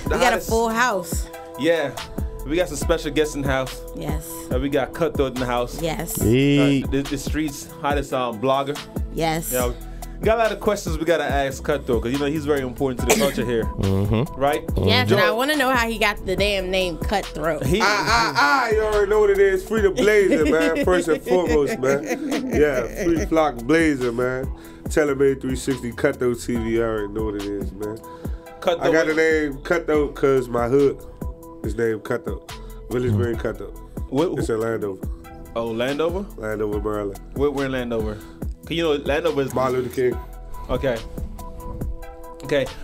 got a full house. Yeah. We got some special guests in the house. Yes. We got Cutthroat in the house. Yes. The streets hottest blogger. Yes. You know, got a lot of questions we gotta ask Cutthroat because he's very important to the culture here, right? Yes, and I want to know how he got the damn name Cutthroat. You already know what it is. Free the blazer, man. First and foremost, man. Yeah, free flock blazer, man. TaylorMade 360 Cutthroat TV. You already know what it is, man. Cutthroat. I got the name Cutthroat because my hood is named Cutthroat. Village Green Cutthroat. It's in Landover. Oh, Landover? Landover, Maryland. We're in Landover. Landover is Martin Luther King. Okay.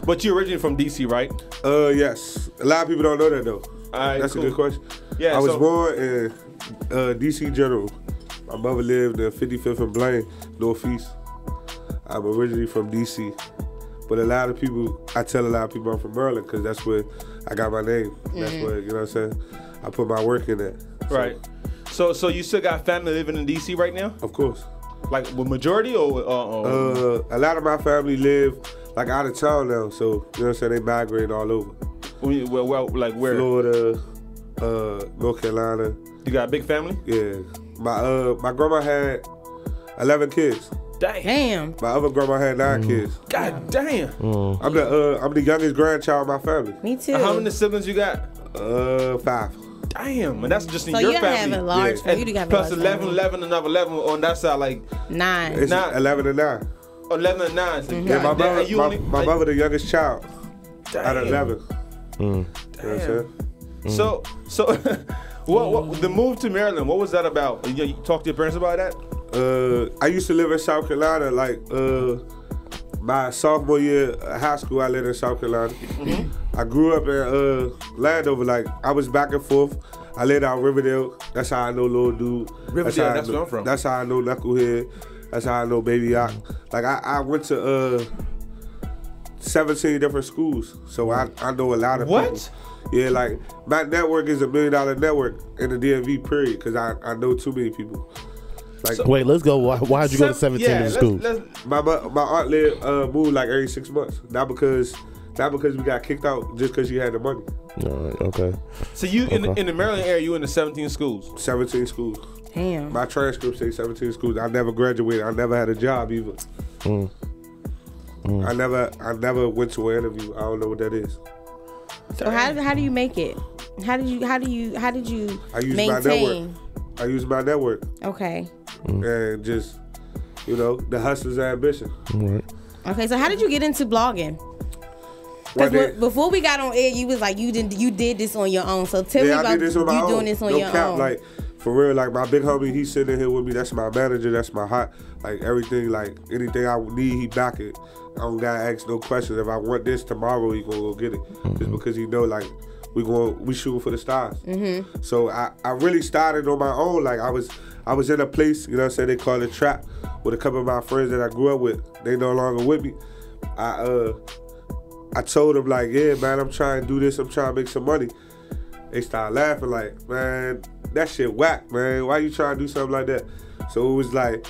But you're originally from DC, right? Yes. A lot of people don't know that though. All right, that's cool. a good question. Yeah, I was born in DC General. My mother lived in 55th and Blaine, Northeast. I'm originally from DC. But I tell a lot of people I'm from Maryland because that's where I got my name. That's where, you know what I'm saying? I put my work in that. Right. So you still got family living in DC right now? Of course. Like with majority or? A lot of my family live like out of town now, so you know what I'm saying, they migrate all over. Well, like where? Florida, North Carolina. You got a big family? Yeah. My grandma had 11 kids. Damn. My other grandma had 9 kids. God damn. I'm the youngest grandchild of my family. Me too. How many siblings you got? 5. Damn, and that's just in your family. family. So you have a large family. Plus 11, another 11 on that side, like 9. It's 11 and 9. 11 and 9. So yeah, my mother the youngest child out of 11. Damn. You know what I'm saying? So what the move to Maryland, what was that about? You talked to your parents about that? I used to live in South Carolina, like my sophomore year of high school, I lived in South Carolina. I grew up in Landover, like I was back and forth. I lived out Riverdale. That's how I know Lil Dude. Riverdale, that's where I'm from. That's how I know Knucklehead. That's how I know Baby Yock. Like I went to 17 different schools, so I know a lot of people. Yeah, like my network is $1 million network in the DMV period because I know too many people. Like, wait, let's go. Why'd you go to 17 different schools? My aunt moved like every 6 months. Not because we got kicked out, just because she had the money. Okay. So you in the Maryland area, you in the 17 schools? 17 schools. Damn. My transcript say 17 schools. I never graduated. I never had a job either. I never went to an interview. I don't know what that is. So how do you make it? How did you maintain? I use my network. Okay. And just, the hustler's ambition. Right. Okay, so how did you get into blogging? Because before we got on air, you was like you did this on your own. So tell me about you doing this on your own. Like for real, like my big homie, he's sitting here with me. That's my manager. That's my hot. Like everything, like anything I need, he back it. I don't gotta ask no questions. If I want this tomorrow, he gonna go get it. Just because he know like we shooting for the stars. So I really started on my own. Like I was in a place, you know what I'm saying, they call it trap, with a couple of my friends that I grew up with. They no longer with me. I told them like, yeah, man, I'm trying to do this. I'm trying to make some money. They started laughing like, man, that shit whack, man. Why you trying to do something like that? So it was like,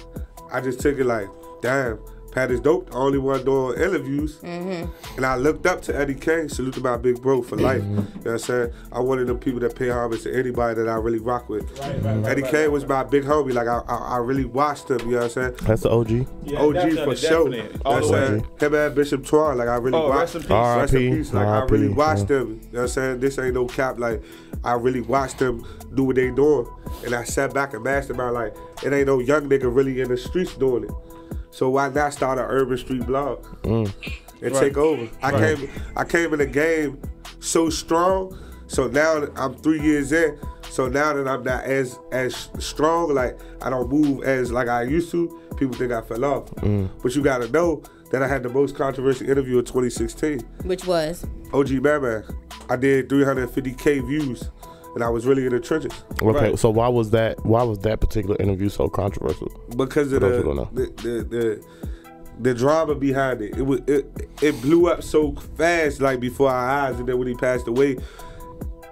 I just took it like, damn, Pat is dope, the only one doing interviews. And I looked up to Eddie King, salute to my big bro for life. You know what I'm saying? I'm one of them people that pay homage to anybody that I really rock with. Eddie King was my big homie. Like I really watched him, you know what I'm saying? That's the OG? Yeah, OG for sure. You know what I'm saying? Him and Bishop Twan, like I really watched him. Rest in peace. Like I really watched them. You know what I'm saying? This ain't no cap. Like I really watched them do what they doing. And I sat back and mastered like, it ain't no young nigga really in the streets doing it. So why not start an urban street blog and take over? I came in the game so strong. So now I'm 3 years in. So now that I'm not as strong, like I don't move as like I used to, people think I fell off. But you gotta know that I had the most controversial interview in 2016. Which was? OG Man. I did 350K views. And I was really in the trenches. Okay, so why was that particular interview so controversial? Because of the drama behind it. It blew up so fast, like before our eyes, and then when he passed away,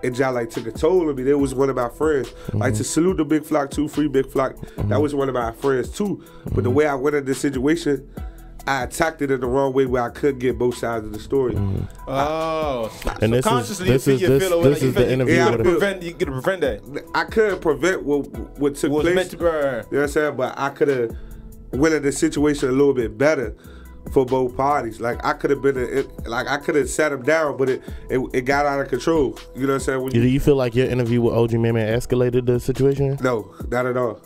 it just like took a toll on me. That was one of my friends. Like to salute the Big Flock too, free Big Flock. That was one of my friends too. But the way I went in this situation, I attacked it in the wrong way where I couldn't get both sides of the story. And this is the interview. You could prevent that. I couldn't prevent what took place. You know what I'm saying? But I could have went at the situation a little bit better for both parties. Like I could have been, I could have sat him down, but it got out of control. You know what I'm saying? Do you feel like your interview with OG Man escalated the situation? No, not at all.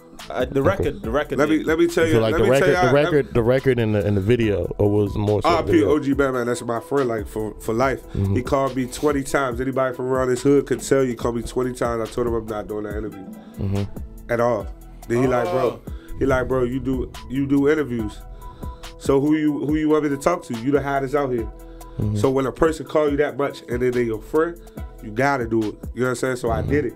The record. Let me tell you. Like the record in the video, or was more. RP OG Batman, that's my friend, like for life. He called me 20 times. Anybody from around this hood could tell you. He called me 20 times. I told him I'm not doing that interview at all. Then he like, bro, you do interviews. So who you want me to talk to? You the hottest out here. So when a person call you that much and then they your friend, you gotta do it. You know what I'm saying? So I did it.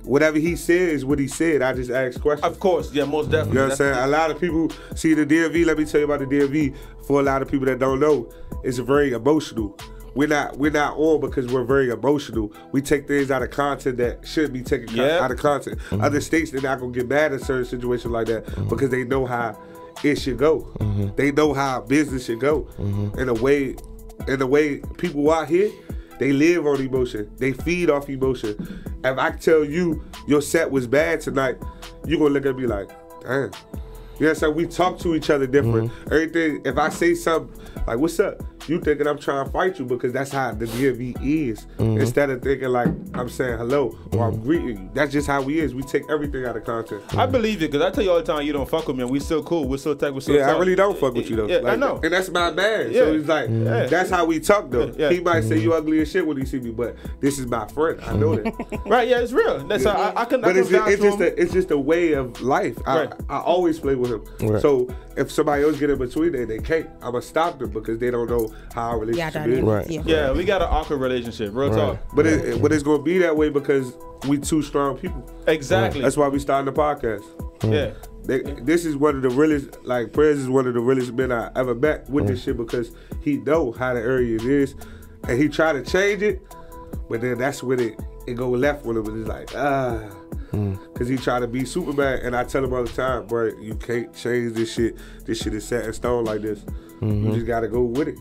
Whatever he said is what he said. I just asked questions. Of course, yeah, most definitely. You know what I'm saying? A lot of people see the DMV. Let me tell you about the DMV. For a lot of people that don't know, it's very emotional. We're not on because we're very emotional. We take things out of content that shouldn't be taken out of content. Other states, they're not gonna get mad at certain situations like that because they know how it should go. They know how business should go. In the way people out here, they live on emotion. They feed off emotion. If I tell you your set was bad tonight, you're gonna look at me like, damn. You know what I'm saying? We talk to each other different. Everything, if I say something like, what's up? You thinking I'm trying to fight you because that's how the DMV is. Instead of thinking like I'm saying hello or I'm greeting you. That's just how we is. We take everything out of content. I believe it because I tell you all the time you don't fuck with me and we still cool. We're still tech. We're still talk. I really don't fuck with you though. Yeah, like, I know. And that's my man. So he's like, that's how we talk though. He might say you ugly as shit when he see me, but this is my friend. I know that. Right? Yeah, it's real. That's how I can. But it's just a way of life. I always play with him. Right. So if somebody else get in between there, they can't. I'm gonna stop them because they don't know how our relationship is. Right. Yeah, we got an awkward relationship. Real talk. But it's gonna be that way because we two strong people. Exactly. That's why we starting the podcast. Yeah. This is one of the realest, like Prez is one of the realest men I ever met with this shit because he know how the area is and he try to change it, but then that's when it go left with him and it's like, because he try to be Superman and I tell him all the time, bro, you can't change this shit. This shit is set in stone like this. You just gotta go with it.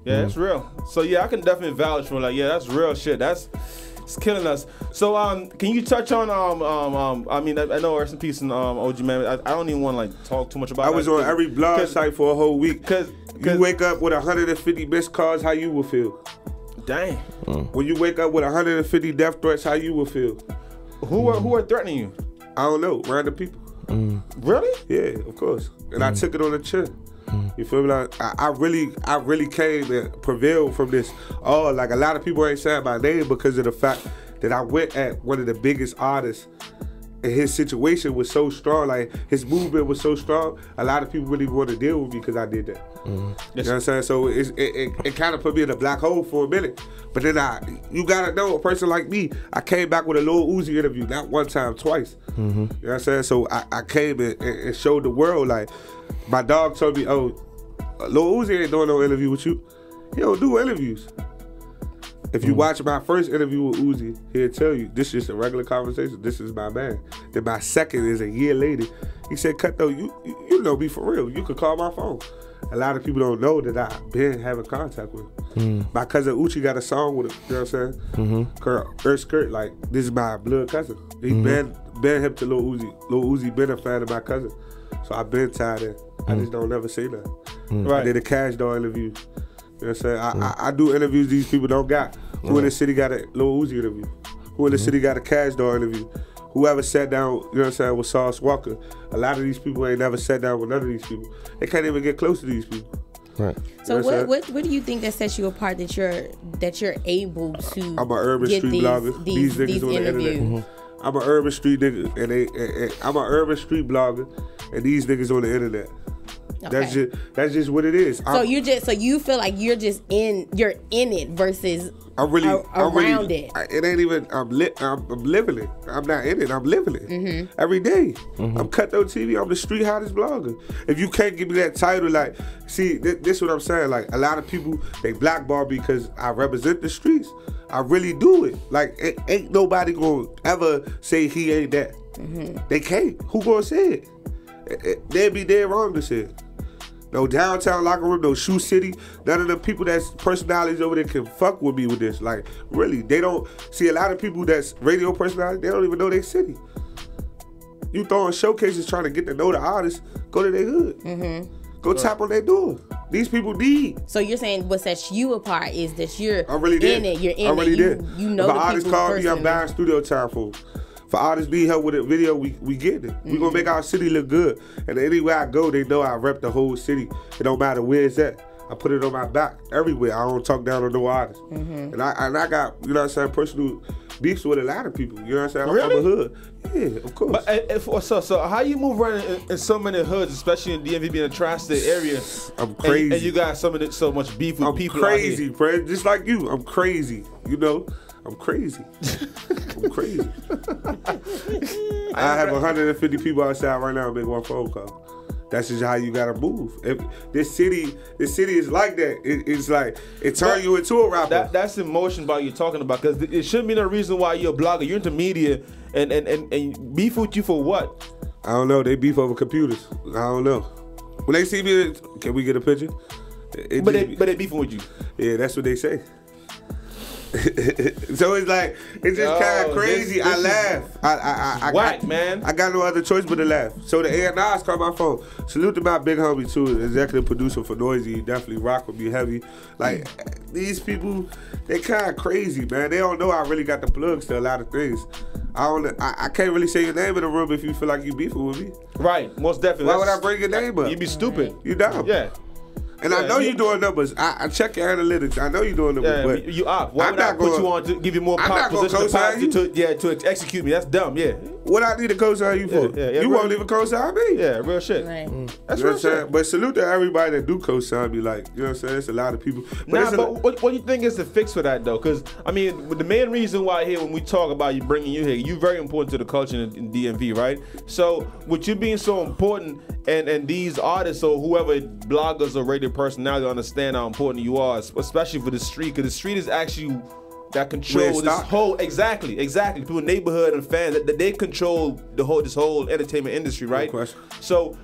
Yeah, it's real. So yeah, I can definitely vouch for like, yeah, that's real shit. It's killing us. So can you touch on I mean I know rest in peace and OG Man. I don't even want to like talk too much about it. I was on every blog site for a whole week. Cause you wake up with 150 missed calls, how you will feel? Dang. When you wake up with 150 death threats, how you will feel? Who are threatening you? I don't know. Random people. Really? Yeah, of course. And I took it on the chin. You feel me? Like, I really came and prevailed from this. Like a lot of people ain't saying my name because of the fact that I went at one of the biggest artists and his situation was so strong, like his movement was so strong, a lot of people really want to deal with me because I did that. You know what I'm saying? So it kind of put me in a black hole for a minute. But then you gotta know, a person like me, I came back with a Lil Uzi interview, not one time, twice. You know what I'm saying? So I came and showed the world, like, my dog told me, oh, Lil Uzi ain't doing no interview with you. He don't do interviews. If you watch my first interview with Uzi, he'll tell you, this is just a regular conversation. This is my man. Then my second is a year later. He said, Cutthroat, you know me for real. You could call my phone. A lot of people don't know that I've been having contact with him. My cousin Uchi got a song with him, you know what I'm saying? Earth Skirt, like, this is my blood cousin. He been hip to Lil Uzi. Lil Uzi been a fan of my cousin. So I've been tied in. I just don't never say that. I did a Cash Doll interview. You know what I'm saying? I do interviews these people don't got. Who in the city got a Lil Uzi interview? Who in the city got a Cash Doll interview? Whoever sat down, you know what I'm saying, with Sauce Walker. A lot of these people ain't never sat down with none of these people. They can't even get close to these people. Right. So what do you think that sets you apart that you're able to I'm an urban street blogger. These niggas on the internet. I'm an urban street nigga and I'm an urban street blogger and these niggas on the internet. Okay. That's just what it is. So you feel like you're in it versus around it. It ain't even I'm living it. I'm not in it. I'm living it every day. I'm Cutthroat TV. I'm the street hottest blogger. If you can't give me that title, like, see, this is what I'm saying. Like, a lot of people, they blackball because I represent the streets. I really do it. Like, ain't nobody gonna ever say he ain't that. They can't. Who gonna say it? They'd be dead wrong to say it. No downtown locker room, no shoe city. None of the people that's personalities over there can fuck with me with this. Like, really, they don't see a lot of people that's radio personalities, they don't even know their city. You throwing showcases trying to get to know the artists, go to their hood. Go tap on their door. These people need. So you're saying what sets you apart is that you're I really did. in it. You're in I really it. did. You know if the an artist people call me, I'm buying studio time for. If artists need help with a video, we get it. We gonna make our city look good. And anywhere I go, they know I rep the whole city. It don't matter where it's at. I put it on my back everywhere. I don't talk down on no artist. And I got, you know what I'm saying, personal beefs with a lot of people. You know what I'm saying? I'm from the hood. Yeah, of course. But so how you move around in so many hoods, especially in DMV being a tri-state area? I'm crazy. And you got so much beef with people. I'm crazy, Fred. Just like you. I'm crazy. You know? I'm crazy. I'm crazy. I have 150 people outside right now and make one phone call. That's just how you gotta move. If this city is like that. It's like it turns you into a rapper. That's emotion about you talking about, because it shouldn't be no reason why you're a blogger. You're into media and beef with you for what? I don't know. They beef over computers. I don't know. When they see me, can we get a picture? But they beefing with you. Yeah, that's what they say. So it's like, it's just kind of crazy. I laugh. I whack, man. I got no other choice but to laugh. So the A&Rs call my phone. Salute to my big homie too, executive producer for Noisy. He definitely rock with me heavy. Like, these people, they kind of crazy, man. They don't know I really got the plugs to a lot of things. I can't really say your name in the room if you feel like you beefing with me. Right, most definitely. Why would I bring your name up? You'd be stupid. You dumb. Yeah. And I know you're doing numbers. I check your analytics. I know you're doing numbers. But you up. Why would I put you on to give you more position to execute me? That's dumb, yeah. What I need to co-sign you for? You won't even co-sign me. Yeah, real shit. Right. That's real shit. But salute to everybody that do co-sign me. Like, you know what I'm saying? It's a lot of people. But what do you think is the fix for that, though? Because, I mean, the main reason why here, when we talk about you bringing you here, you're very important to the culture in DMV, right? So, with you being so important, and these artists or whoever, bloggers or radio personality, understand how important you are, especially for the street, because the street is actually that control this whole exactly people, neighborhood and fans, that they control this whole entertainment industry, right? No question. So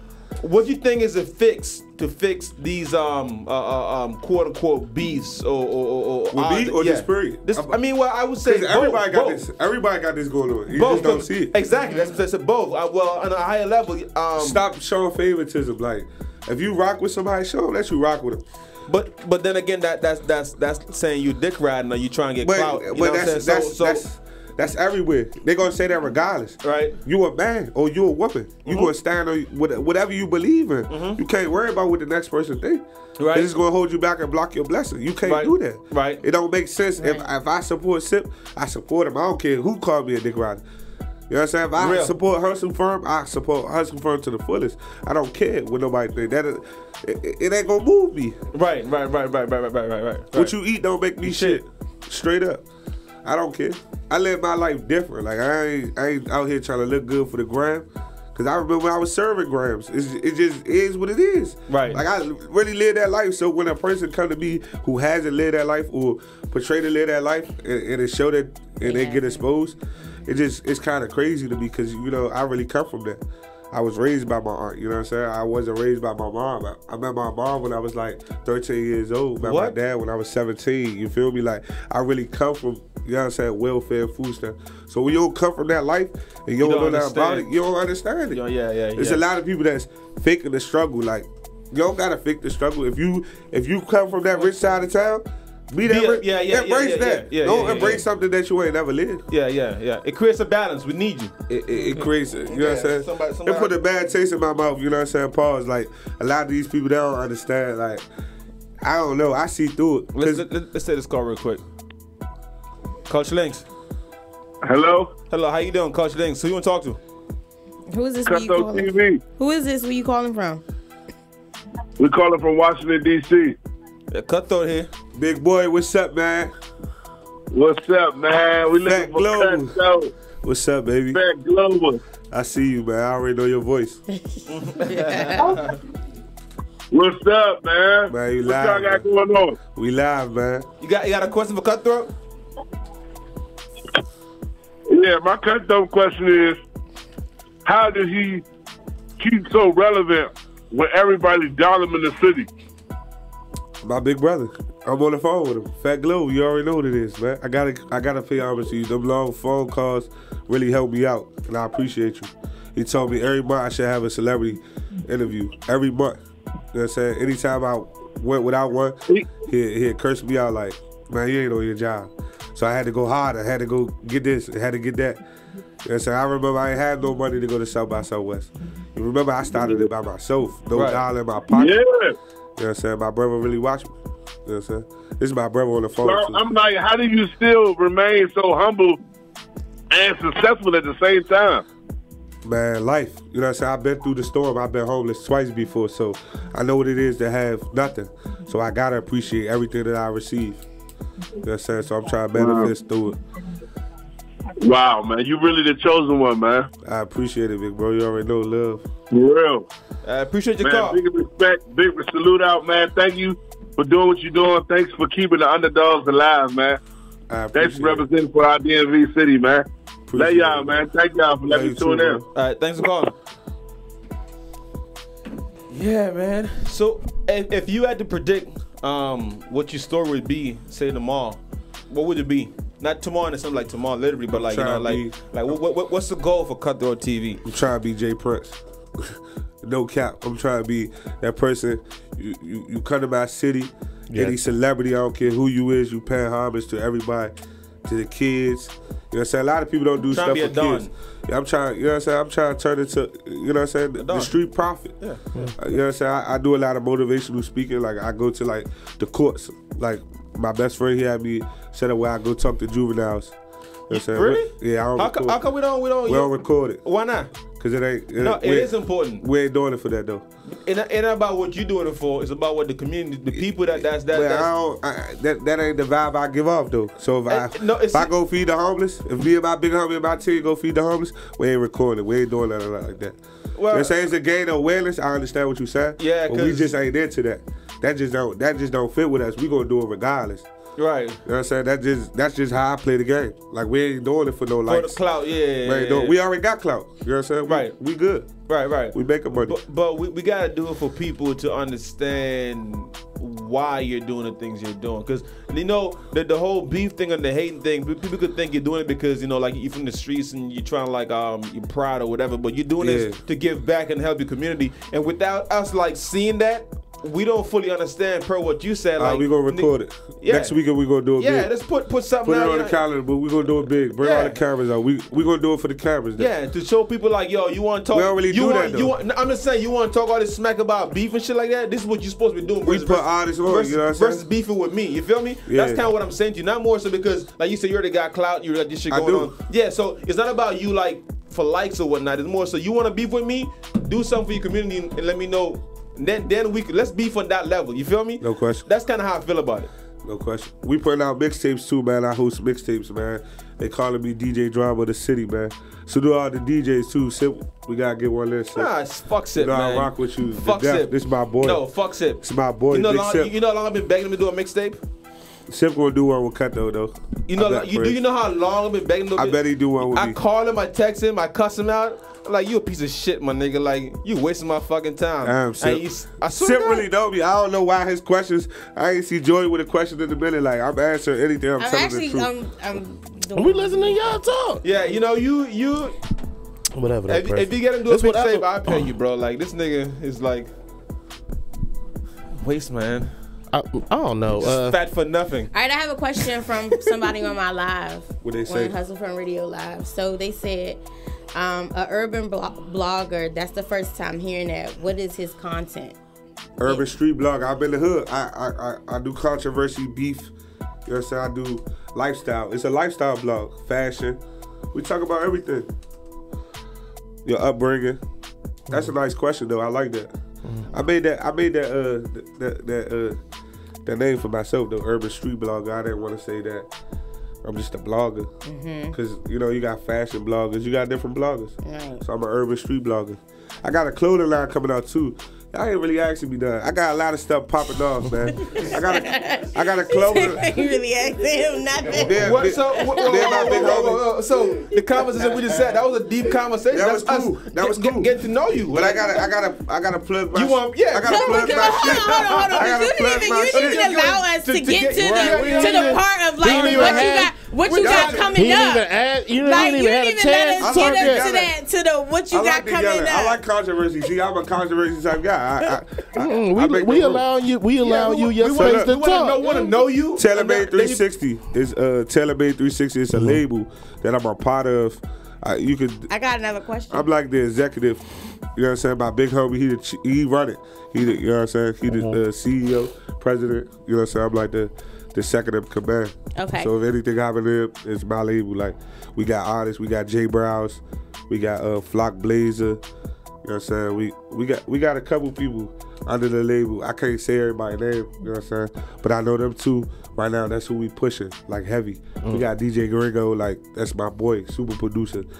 what do you think is a fix to fix these quote unquote beefs or me or this period? I mean, well, I would say everybody got this. Everybody got this going on. You both just don't see it. Exactly. That's both. Well, on a higher level, stop showing favoritism. Like, if you rock with somebody, show them that you rock with them. But then again, that's saying you dick riding or you trying to get clout. You know what I'm saying? That's everywhere. They're gonna say that regardless. Right. You a man or you a woman. You gonna stand on whatever you believe in. You can't worry about what the next person think. Right. It's just gonna hold you back and block your blessing. You can't do that. Right. It don't make sense. Right. If I support Sip, I support him. I don't care who called me a dick rider. You know what I'm saying? If I support Hustle Firm, I support Hustle Firm to the fullest. I don't care what nobody think. It ain't gonna move me. Right. What you eat don't make me shit. Straight up. I don't care. I live my life different. Like, I ain't out here trying to look good for the gram. Cause I remember when I was serving grams. It just is what it is. Right. Like, I really live that life. So when a person come to me who hasn't lived that life or portray to live that life and it show that and they get exposed, it's kind of crazy to me, because, you know, I really come from that. I was raised by my aunt, you know what I'm saying? I wasn't raised by my mom. I met my mom when I was like 13 years old. Met my dad when I was 17. You feel me? Like, I really come from, you know what I'm saying, welfare, food stamp. So when you don't come from that life and you don't know that about it, you don't understand it. There's a lot of people that's faking the struggle. Like, you don't gotta fake the struggle. If you come from that rich side of town, embrace that. Don't embrace something that you ain't never lived. Yeah. It creates a balance. We need you. It creates it. You know what I'm saying? Somebody. It put a bad taste in my mouth. You know what I'm saying? Pause. Like, a lot of these people, they don't understand. Like, I don't know. I see through it. Let's say this call real quick. Coach Links. Hello. How you doing, Coach Links? Who you want to talk to? Who is this? Cutthroat TV. Who is this? Where you calling from? We're calling from Washington, D.C. Cutthroat here. Big boy, what's up, man? What's up, man? We looking for Cutthroat. What's up, baby? Fat Global. I see you, man. I already know your voice. What's up, man? Man, you what live, y'all got going on? We live, man. You got a question for Cutthroat? Yeah, my Cutthroat question is, how does he keep so relevant with everybody down in the city? My big brother. I'm on the phone with him. Fat Glow, you already know what it is, man. I gotta pay homage to you. Them long phone calls really helped me out, and I appreciate you. He told me every month I should have a celebrity interview. Every month. You know what I'm saying? Anytime I went without one, he'd curse me out like, man, you ain't on your job. So I had to go harder. I had to go get this. I had to get that. You know what I'm saying? I remember I ain't had no money to go to South by Southwest. You remember I started it by myself. No dollar in my pocket. Yeah. You know what I'm saying? My brother really watched me. You know what I'm saying? This is my brother on the phone. So I'm like, how do you still remain so humble and successful at the same time? Man, life. You know what I'm saying? I've been through the storm. I've been homeless twice before, so I know what it is to have nothing. So I gotta appreciate everything that I receive. You know what I'm saying? So I'm trying to manifest through it. Wow, man. You really the chosen one, man. I appreciate it, big bro. You already know love. For real. I appreciate your man, call. Big respect, big salute out, man. Thank you for doing what you're doing. Thanks for keeping the underdogs alive, man. Thanks for representing for our DMV city, man. Let y'all, man. Thank y'all for letting me tune in. All right, thanks for calling. Yeah, man. So if you had to predict what your story would be, say tomorrow, what would it be? Not tomorrow and something like tomorrow, literally, but like, you know, like what's the goal for Cutthroat TV? I'm trying to be Jay Prince. No cap. I'm trying to be that person. You come to my city, any celebrity, I don't care who you is, you pay homage to everybody, to the kids. You know what I'm saying? A lot of people don't do stuff for kids. Yeah, I'm trying, you know what I'm saying? I'm trying to turn into, you know what I'm saying, the street prophet. Yeah. You know what I'm saying? I do a lot of motivational speaking. Like, I go to, like, the courts. Like, my best friend, he had me set up where I go talk to juveniles. You know what I'm saying? Really? Yeah, I don't record it. How come we don't record it? Why not? Because it ain't. It is important. We ain't doing it for that, though. It ain't about what you doing it for. It's about what the community, the people that ain't the vibe I give off, though. So if I go feed the homeless, if me and my big homie and my team go feed the homeless, we ain't recording. We ain't doing nothing like that. Well, you know, saying it's a gain of awareness. I understand what you said. Yeah, but we just ain't into that. That just don't fit with us. We gonna do it regardless. Right. You know what I'm saying? That's just how I play the game. Like, we ain't doing it for no likes. For the clout, yeah. We already got clout. You know what I'm saying? Right. We good. Right. We making money. But we got to do it for people to understand why you're doing the things you're doing. Because, you know, the whole beef thing and the hating thing, people could think you're doing it because, you know, like, you're from the streets and you're trying to, like, you're proud or whatever. But you're doing this to give back and help your community. And without us, like, seeing that, we don't fully understand per what you said. Like, we gonna record it. Next weekend we gonna do it big. Yeah, let's put something out. Put it on the calendar, but we gonna do it big. Bring all the cameras out. We gonna do it for the cameras. Yeah, to show people like, yo, you want to talk. We don't really do that, though. I'm just saying, you want to talk all this smack about beef and shit like that. This is what you're supposed to be doing. We put all this on, you know what I'm saying? Versus beefing with me. You feel me? Yeah. That's kind of what I'm saying to you. Not more so because, like you said, you already got clout. You got this shit going on. Yeah, so it's not about you like for likes or whatnot. It's more so you want to beef with me, do something for your community and let me know. Then let's beef on that level. You feel me? No question. That's kind of how I feel about it. No question. We putting out mixtapes too, man. I host mixtapes, man. They calling me DJ Drama of the city, man. So do all the DJs too. Sip, we gotta get one there. Nah, fuck Sip, man. I rock with you. Fuck Sip. This is my boy. No, fuck Sip. It's my boy. You know how long I've been begging him to do a mixtape? Sip gonna do one with Cutthroat though. You know how long I've been begging him? I bet he do one with me. I call him, I text him, I cuss him out. I'm like, you a piece of shit, my nigga. Like, you wasting my fucking time. Sip really know me. I don't know why his questions. I ain't see Joy with a question in a minute. Like, I'm answering anything. I'm telling the truth. We listening to y'all talk. Yeah, you know, you. Whatever. If you get him to do a mixtape, I'll pay you, bro. Like, this nigga is like waste, man. I don't know. Fat for nothing. All right, I have a question from somebody on my live. What they say? On Hustle From Radio Live. So they said, a urban blogger. That's the first time hearing that. What is his content? Urban street blogger. I've been in the hood. I do controversy, beef. You know what I'm saying? I do lifestyle. It's a lifestyle blog. Fashion. We talk about everything. Your upbringing. That's a nice question though. I like that. I made that name for myself, the urban street blogger. I didn't want to say that. I'm just a blogger. Because, you know, you got fashion bloggers. You got different bloggers. Right. So I'm an urban street blogger. I got a clothing line coming out, too. I ain't really asking me that. I got a lot of stuff popping off, man. I got a clothing. I ain't really asking him nothing. So the conversation we just had, that was a deep conversation. That was cool. That was cool. Get to know you. But I gotta plug my. You want? Yeah. I gotta plug my shit. Hold on. You didn't even allow us to get to the part of like what you got coming up. You didn't even have a chance to get to the what you got coming up. I like controversy. See, I'm a controversy type guy. We allow you your space to talk. We want to know you. TaylorMade 360 is TaylorMade 360 is a label that I'm a part of. I got another question. I'm like the executive. You know what I'm saying? My big homie, he run it. You know what I'm saying? He the CEO, president. You know what I'm saying? I'm like the second in command. Okay. So if anything happen to him, it's my label. Like we got artists, we got J Browse, we got Flock Blazer. You know what I'm saying? We got a couple people under the label. I can't say everybody's name, you know what I'm saying? But I know them two right now. That's who we pushing, like heavy. We got DJ Gringo, like that's my boy, super producer. You know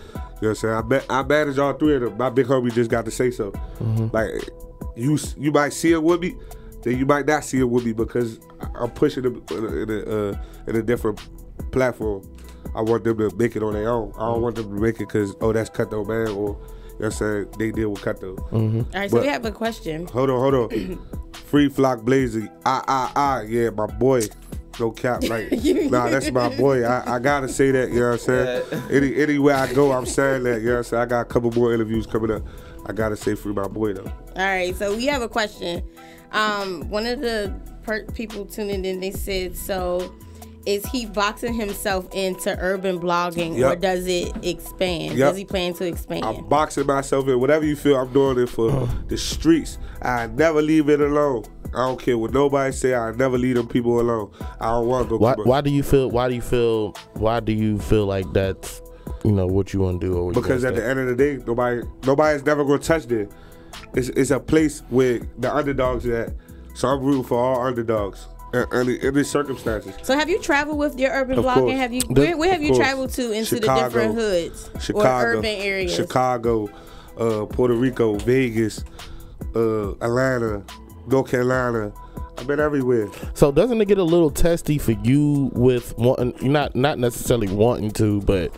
what I'm saying? I manage all three of them. My big homie just got to say so. Like you might see it with me, then you might not see it with me because I'm pushing them in a different platform. I want them to make it on their own. I don't want them to make it because, that's Cutthroat, man, or, you know what I'm saying, they deal with Cutthroat. All right, so we have a question. Hold on. Free Flock Blazer. Yeah, my boy. No cap, like, nah, that's my boy. I gotta say that, you know what I'm saying? Anywhere I go, I'm saying that, you know what I'm saying? I got a couple more interviews coming up. I gotta say free my boy, though. All right, so we have a question. One of the people tuning in, they said, so is he boxing himself into urban blogging or does it expand? Does he plan to expand? I'm boxing myself in. Whatever you feel, I'm doing it for the streets. I never leave it alone. I don't care what nobody say. I never leave them people alone. I don't want to go. Why do you feel like that's what you want to do? Or because at the end of the day, nobody's never gonna touch it. It's a place where the underdogs are at. So I'm rooting for all underdogs in these circumstances. So have you traveled with your urban blogging? Have you? Where have you traveled to into Chicago, the different hoods or urban areas? Chicago, Puerto Rico, Vegas, Atlanta, North Carolina. I've been everywhere. So doesn't it get a little testy for you with wanting, not necessarily wanting to, but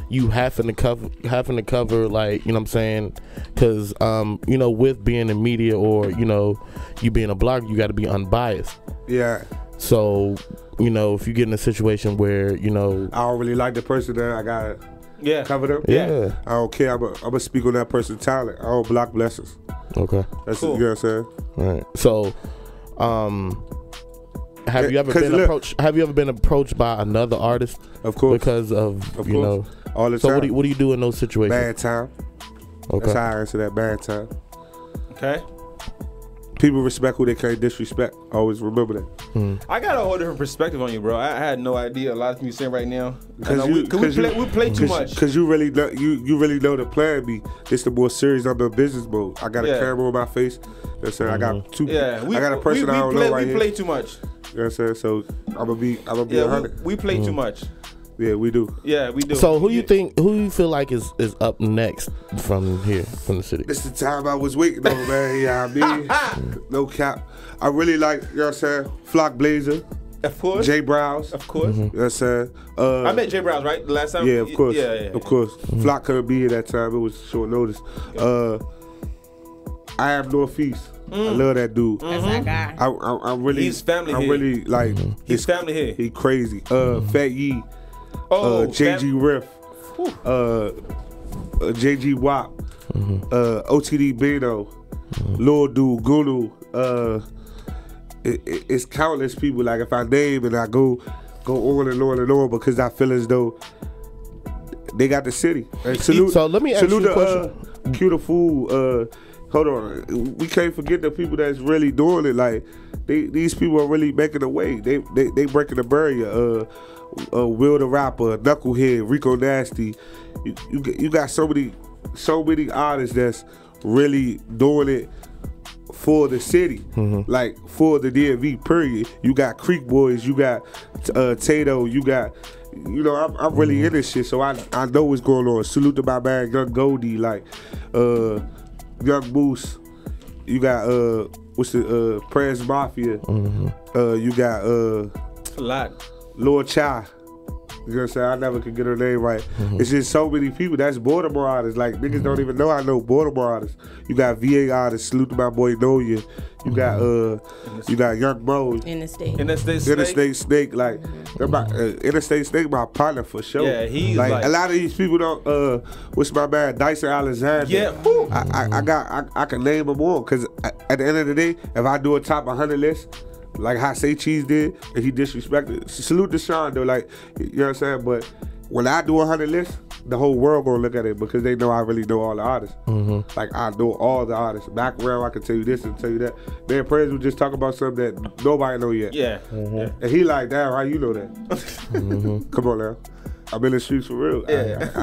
you having to cover like, you know what I'm saying? Because, with being in media or, you being a blogger, you got to be unbiased. Yeah. So, if you get in a situation where, I don't really like the person that I got to cover them. Yeah. I don't care. I'm going to speak on that person's talent. I don't block blessings. Okay. That's cool. You know what I'm saying? All right. So, have you ever been approached by another artist? Of course. Because of all the time. So what do you do in those situations? Bad time. Okay. That's how I answer that. Bad time. Okay. People respect who they can't disrespect. Always remember that. I got a whole different perspective on you, bro. I had no idea a lot of things you're saying right now. Because we play too much. Because you really know the plan B. It's the more serious. I'm in business mode. I got a camera on my face. You know what I'm saying? I got two. Yeah, I got a person I don't know right here. We play too much. You know what I'm saying? So I'm gonna be 100. We play too much. Yeah, we do. Yeah, we do. So who you feel like is up next from here, from the city? This is the time I was waiting on, man. Yeah, I mean, no cap. I really like, you know what I'm saying, Flock Blazer. Of course. J Browse. Of course. You know what I'm saying? I met J Browse, right? The last time? Yeah, of course. Yeah. Of course. Flock couldn't be here that time. It was short notice. I Am Northeast. I love that dude. That's that guy. I'm really. He's family here. I'm really like. He's family here. He crazy. Fat Yee. JG Riff. JG Wop. OTD Bino. Lil Dude Gunu. It's countless people. Like if I name and I go on and on and on because I feel as though they got the city. So let me ask you a question. Cue the Fool. Hold on, we can't forget the people that's really doing it. Like these people are really making a way. They breaking the barrier. Will the Rapper, Knucklehead, Rico Nasty. You got so many artists that's really doing it for the city, like for the DMV. Period. You got Creek Boys. You got Tato. You got. I'm really in this shit, so I know what's going on. Salute to my man Young Goldie, like Young Moose. You got what's the Prez Mafia. You got a lot. Lord Cha. You know what I'm saying? I never could get her name right. It's just so many people. That's Baltimore artists. Like, niggas don't even know I know Baltimore artists. You got VA artists. Salute to my boy Noya. You got Young Mo. Interstate Snake. Like, Interstate Snake my partner for sure. Yeah, he's like a lot of these people don't. What's my man Dyson Alexander? Yeah, I can name them all because at the end of the day, if I do a top 100 list, like how Say Cheese did, and he disrespected. Salute to Sean though, like, you know what I'm saying? But when I do 100 lists, the whole world gonna look at it because they know I really know all the artists. Like, I know all the artists. Background, I can tell you this and tell you that. Then Prez would just talk about something that nobody know yet. Yeah. And he like, damn, how you know that? Come on now. I'm in the streets for real. Yeah.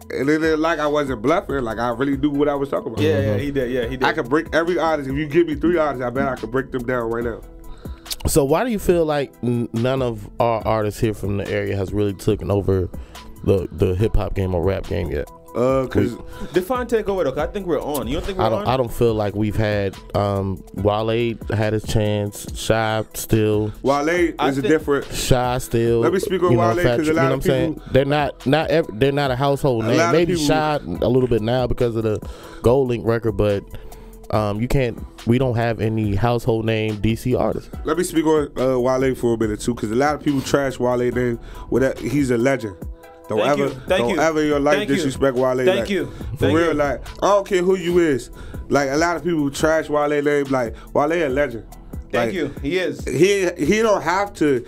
And then like I wasn't bluffing, like I really knew what I was talking about. Yeah, he did. I could break every artist. If you give me 3 artists, I bet I could break them down right now. So why do you feel like none of our artists here from the area has really taken over the hip hop game or rap game yet? Cause define takeover though, cause I think we're on. You don't think we're on? I don't feel like we've had Wale had his chance. Shy still. Wale is a different. Shy still. Let me speak on Wale because a lot of people. They're not a household name. Maybe Shy a little bit now because of the Gold Link record, but we don't have any household name DC artists. Let me speak on Wale for a minute too, because a lot of people trash Wale name. He's a legend. Don't ever in your life disrespect Wale. Thank you. For real, like, I don't care who you is. Like, a lot of people trash Wale name. Like, Wale a legend. Thank you. He is. He don't have to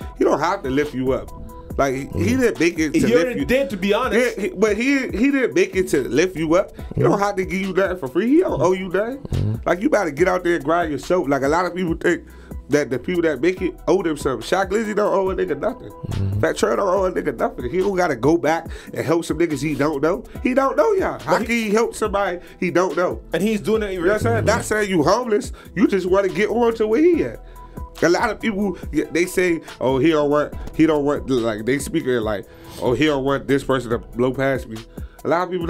lift you up. Like, he didn't make it to lift you. He already did, to be honest. But he didn't make it to lift you up. He don't have to give you nothing for free. He don't owe you nothing. Like, you gotta get out there and grind yourself. Like, a lot of people think that the people that make it owe them something. Shock Glizzy don't owe a nigga nothing. Fat Trey don't owe a nigga nothing. He don't gotta go back and help some niggas he don't know. He don't know y'all. How can he help somebody he don't know? And he's doing it. You know what I'm saying? Not saying you homeless. You just want to get on to where he at. A lot of people, they say, oh, he don't want, like, they speak it like, oh, he don't want this person to blow past me. A lot of people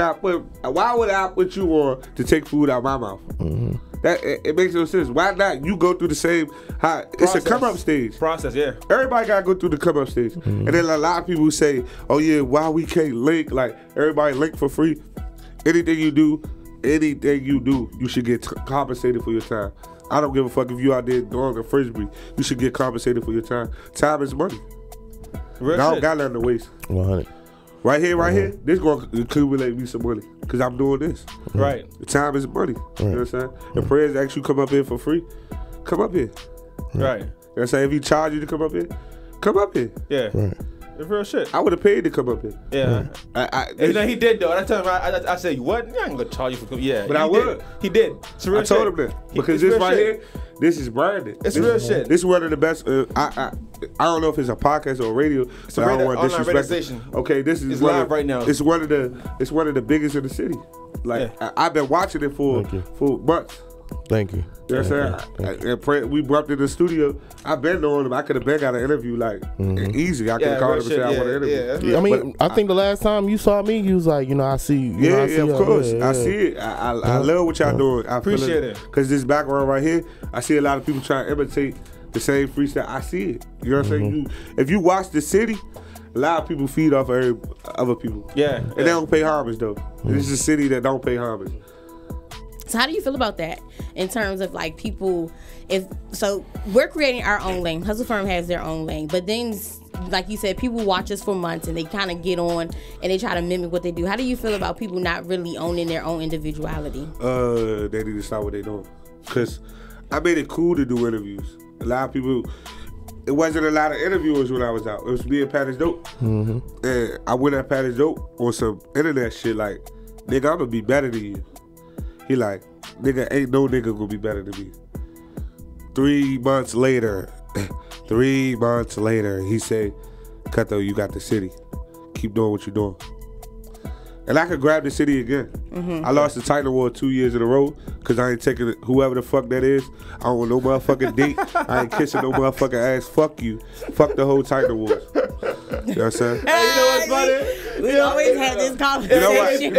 why would I put you on to take food out my mouth? That it makes no sense. Why not? You go through the same, it's a come up stage. Yeah. Everybody gotta go through the come up stage. And then a lot of people say, oh yeah, why we can't link? Like, everybody link for free. Anything you do, you should get compensated for your time. I don't give a fuck if you out there doing a frisbee. You should get compensated for your time. Time is money. I don't got nothing to waste. 100. Right here, this gonna accumulate me some money because I'm doing this. Right. The time is money. You know what I'm saying? If Prez actually come up here for free, come up here. Right. You know what I'm saying? If he charge you to come up here, come up here. Yeah. Right. It's real shit. I would have paid to come up here. Yeah. He did though. And I said, what? I ain't gonna charge you for coming. Yeah. But I would. He did. It's real shit. I told him that. Because this right here, this is branded. It's real shit. This is one of the best. I don't know if it's a podcast or a radio. It's a radio, online radio station. Okay, this is live right now. It's one of the biggest in the city. Like, I've been watching it for months. Thank you. You know what I'm saying? We bumped in the studio. I've been knowing him. I could have got an interview like easy. I could have called him and said I want an interview. Yeah, I mean, I think the last time you saw me, you was like, I see you. Of course. I see it. I love what y'all doing. I appreciate it. Because this background right here, I see a lot of people trying to imitate the same freestyle. I see it. You know what I'm saying? If you watch the city, a lot of people feed off of other people. Yeah. And they don't pay homage though. This is a city that don't pay homage. So how do you feel about that in terms of like people? So we're creating our own lane. Hustle Firm has their own lane, but then, like you said, people watch us for months and they kind of get on and they try to mimic what they do. How do you feel about people not really owning their own individuality? They need to stop what they doing. Cause I made it cool to do interviews. A lot of people. It wasn't a lot of interviewers when I was out. It was me and Patrice Dope. And I went at Patrice Dope on some internet shit like, nigga, I'm gonna be better than you. He like, nigga, ain't no nigga gonna be better than me. 3 months later, he say, Cutthroat, you got the city. Keep doing what you're doing. And I could grab the city again. I lost the Titan Award 2 years in a row because I ain't taking whoever the fuck that is. I don't want no motherfucking date. I ain't kissing no motherfucking ass. Fuck you. Fuck the whole Titan Awards. You know what I'm saying? Hey, you know what's funny? We always had this conversation.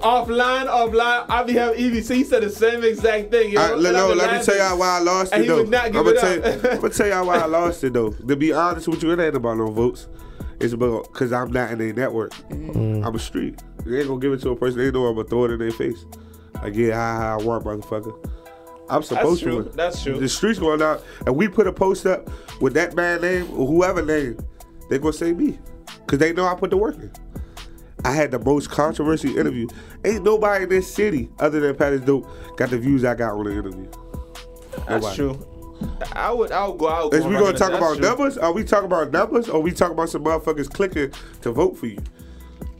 Offline, I be having EBC. He said the same exact thing. Let me tell y'all why I lost it, though. I'm gonna tell y'all why I lost it, though. To be honest with you, it ain't about no votes. It's about because I'm not in their network. I'm a street. They ain't gonna give it to a person. They know I'm gonna throw it in their face. Like, yeah, I want, motherfucker. I'm supposed to. That's true. The streets going out, and we put a post up with that man name or whoever name, they gonna say me, cause they know I put the work in. I had the most controversial interview. Ain't nobody in this city other than Patty's Dope got the views I got on the interview. That's true. I would go. Is we gonna talk about numbers? Are we talking about numbers? Or we talking about some motherfuckers clicking to vote for you?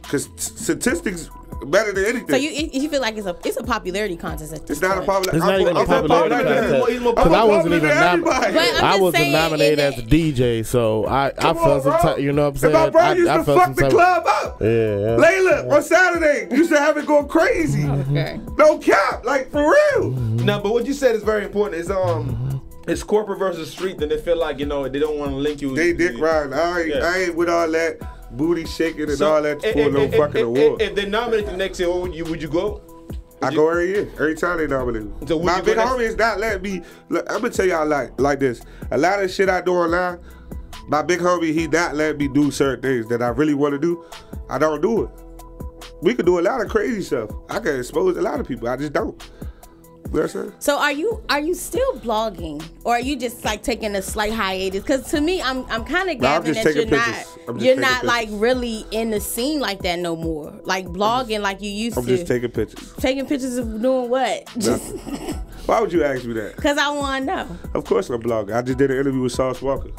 Cause statistics better than anything. So you feel like it's a popularity contest at this It's not point. a popularity. It's not even a popularity contest. Because I wasn't even nominated. I wasn't nominated as a DJ, so I felt some type. You know what I'm saying? My brother used to fuck the club up. Yeah. Layla on Saturday used to have it go crazy. Okay. No cap, like for real. No, but what you said is very important. It's corporate versus street. Then they feel like they don't want to link you. They dick riding. I ain't with all that booty shaking and all that for no fucking award. If they nominate you next year, would you go? I go every year. Every time they nominate me. So my big homie is not letting me. Look, I'm gonna tell y'all like this. A lot of shit I do online, my big homie, he not letting me do certain things that I really want to do. I don't do it. We could do a lot of crazy stuff. I can expose a lot of people. I just don't. So are you still blogging, or are you just like taking a slight hiatus? Because to me, I'm kind of gathering that you're not like really in the scene like that no more. Like blogging like you used to. I'm just taking pictures. Taking pictures of doing what? Why would you ask me that? Because I want to know. Of course I'm blogging. I just did an interview with Sauce Walker.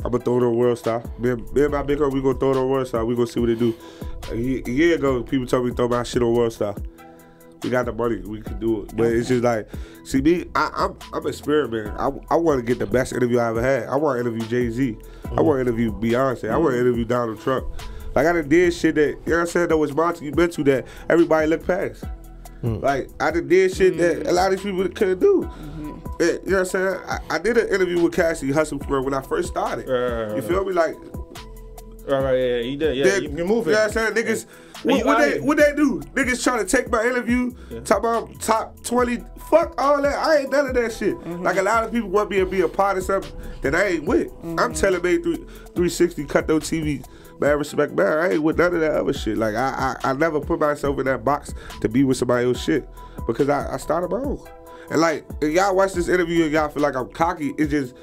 I'm gonna throw it on World Star. Me and my big homie, we gonna throw it on World Star. We gonna see what they do. A year ago, people told me to throw my shit on World Star. We got the money, we can do it. But it's just like, see me, I'm experimenting. I want to get the best interview I ever had. I want to interview Jay-Z. I want to interview Beyonce. I want to interview Donald Trump. Like I done did shit that, you know what I'm saying, that was monumental that everybody looked past. Like I done did shit that a lot of these people couldn't do. And, you know what I'm saying? I did an interview with Cassie Hustle when I first started. You feel me? Like, right, yeah, you did. Yeah, you can move it. You know what I'm saying? Niggas, what they do? Niggas trying to take my interview, talk about top 20. Fuck all that. I ain't none of that shit. Like a lot of people want me to be a part of something that I ain't with. I'm TaylorMade 360 Cutthroat TV. Man, respect, man. I ain't with none of that other shit. Like I never put myself in that box to be with somebody else's shit because I started my own. And like, if y'all watch this interview and y'all feel like I'm cocky, it's just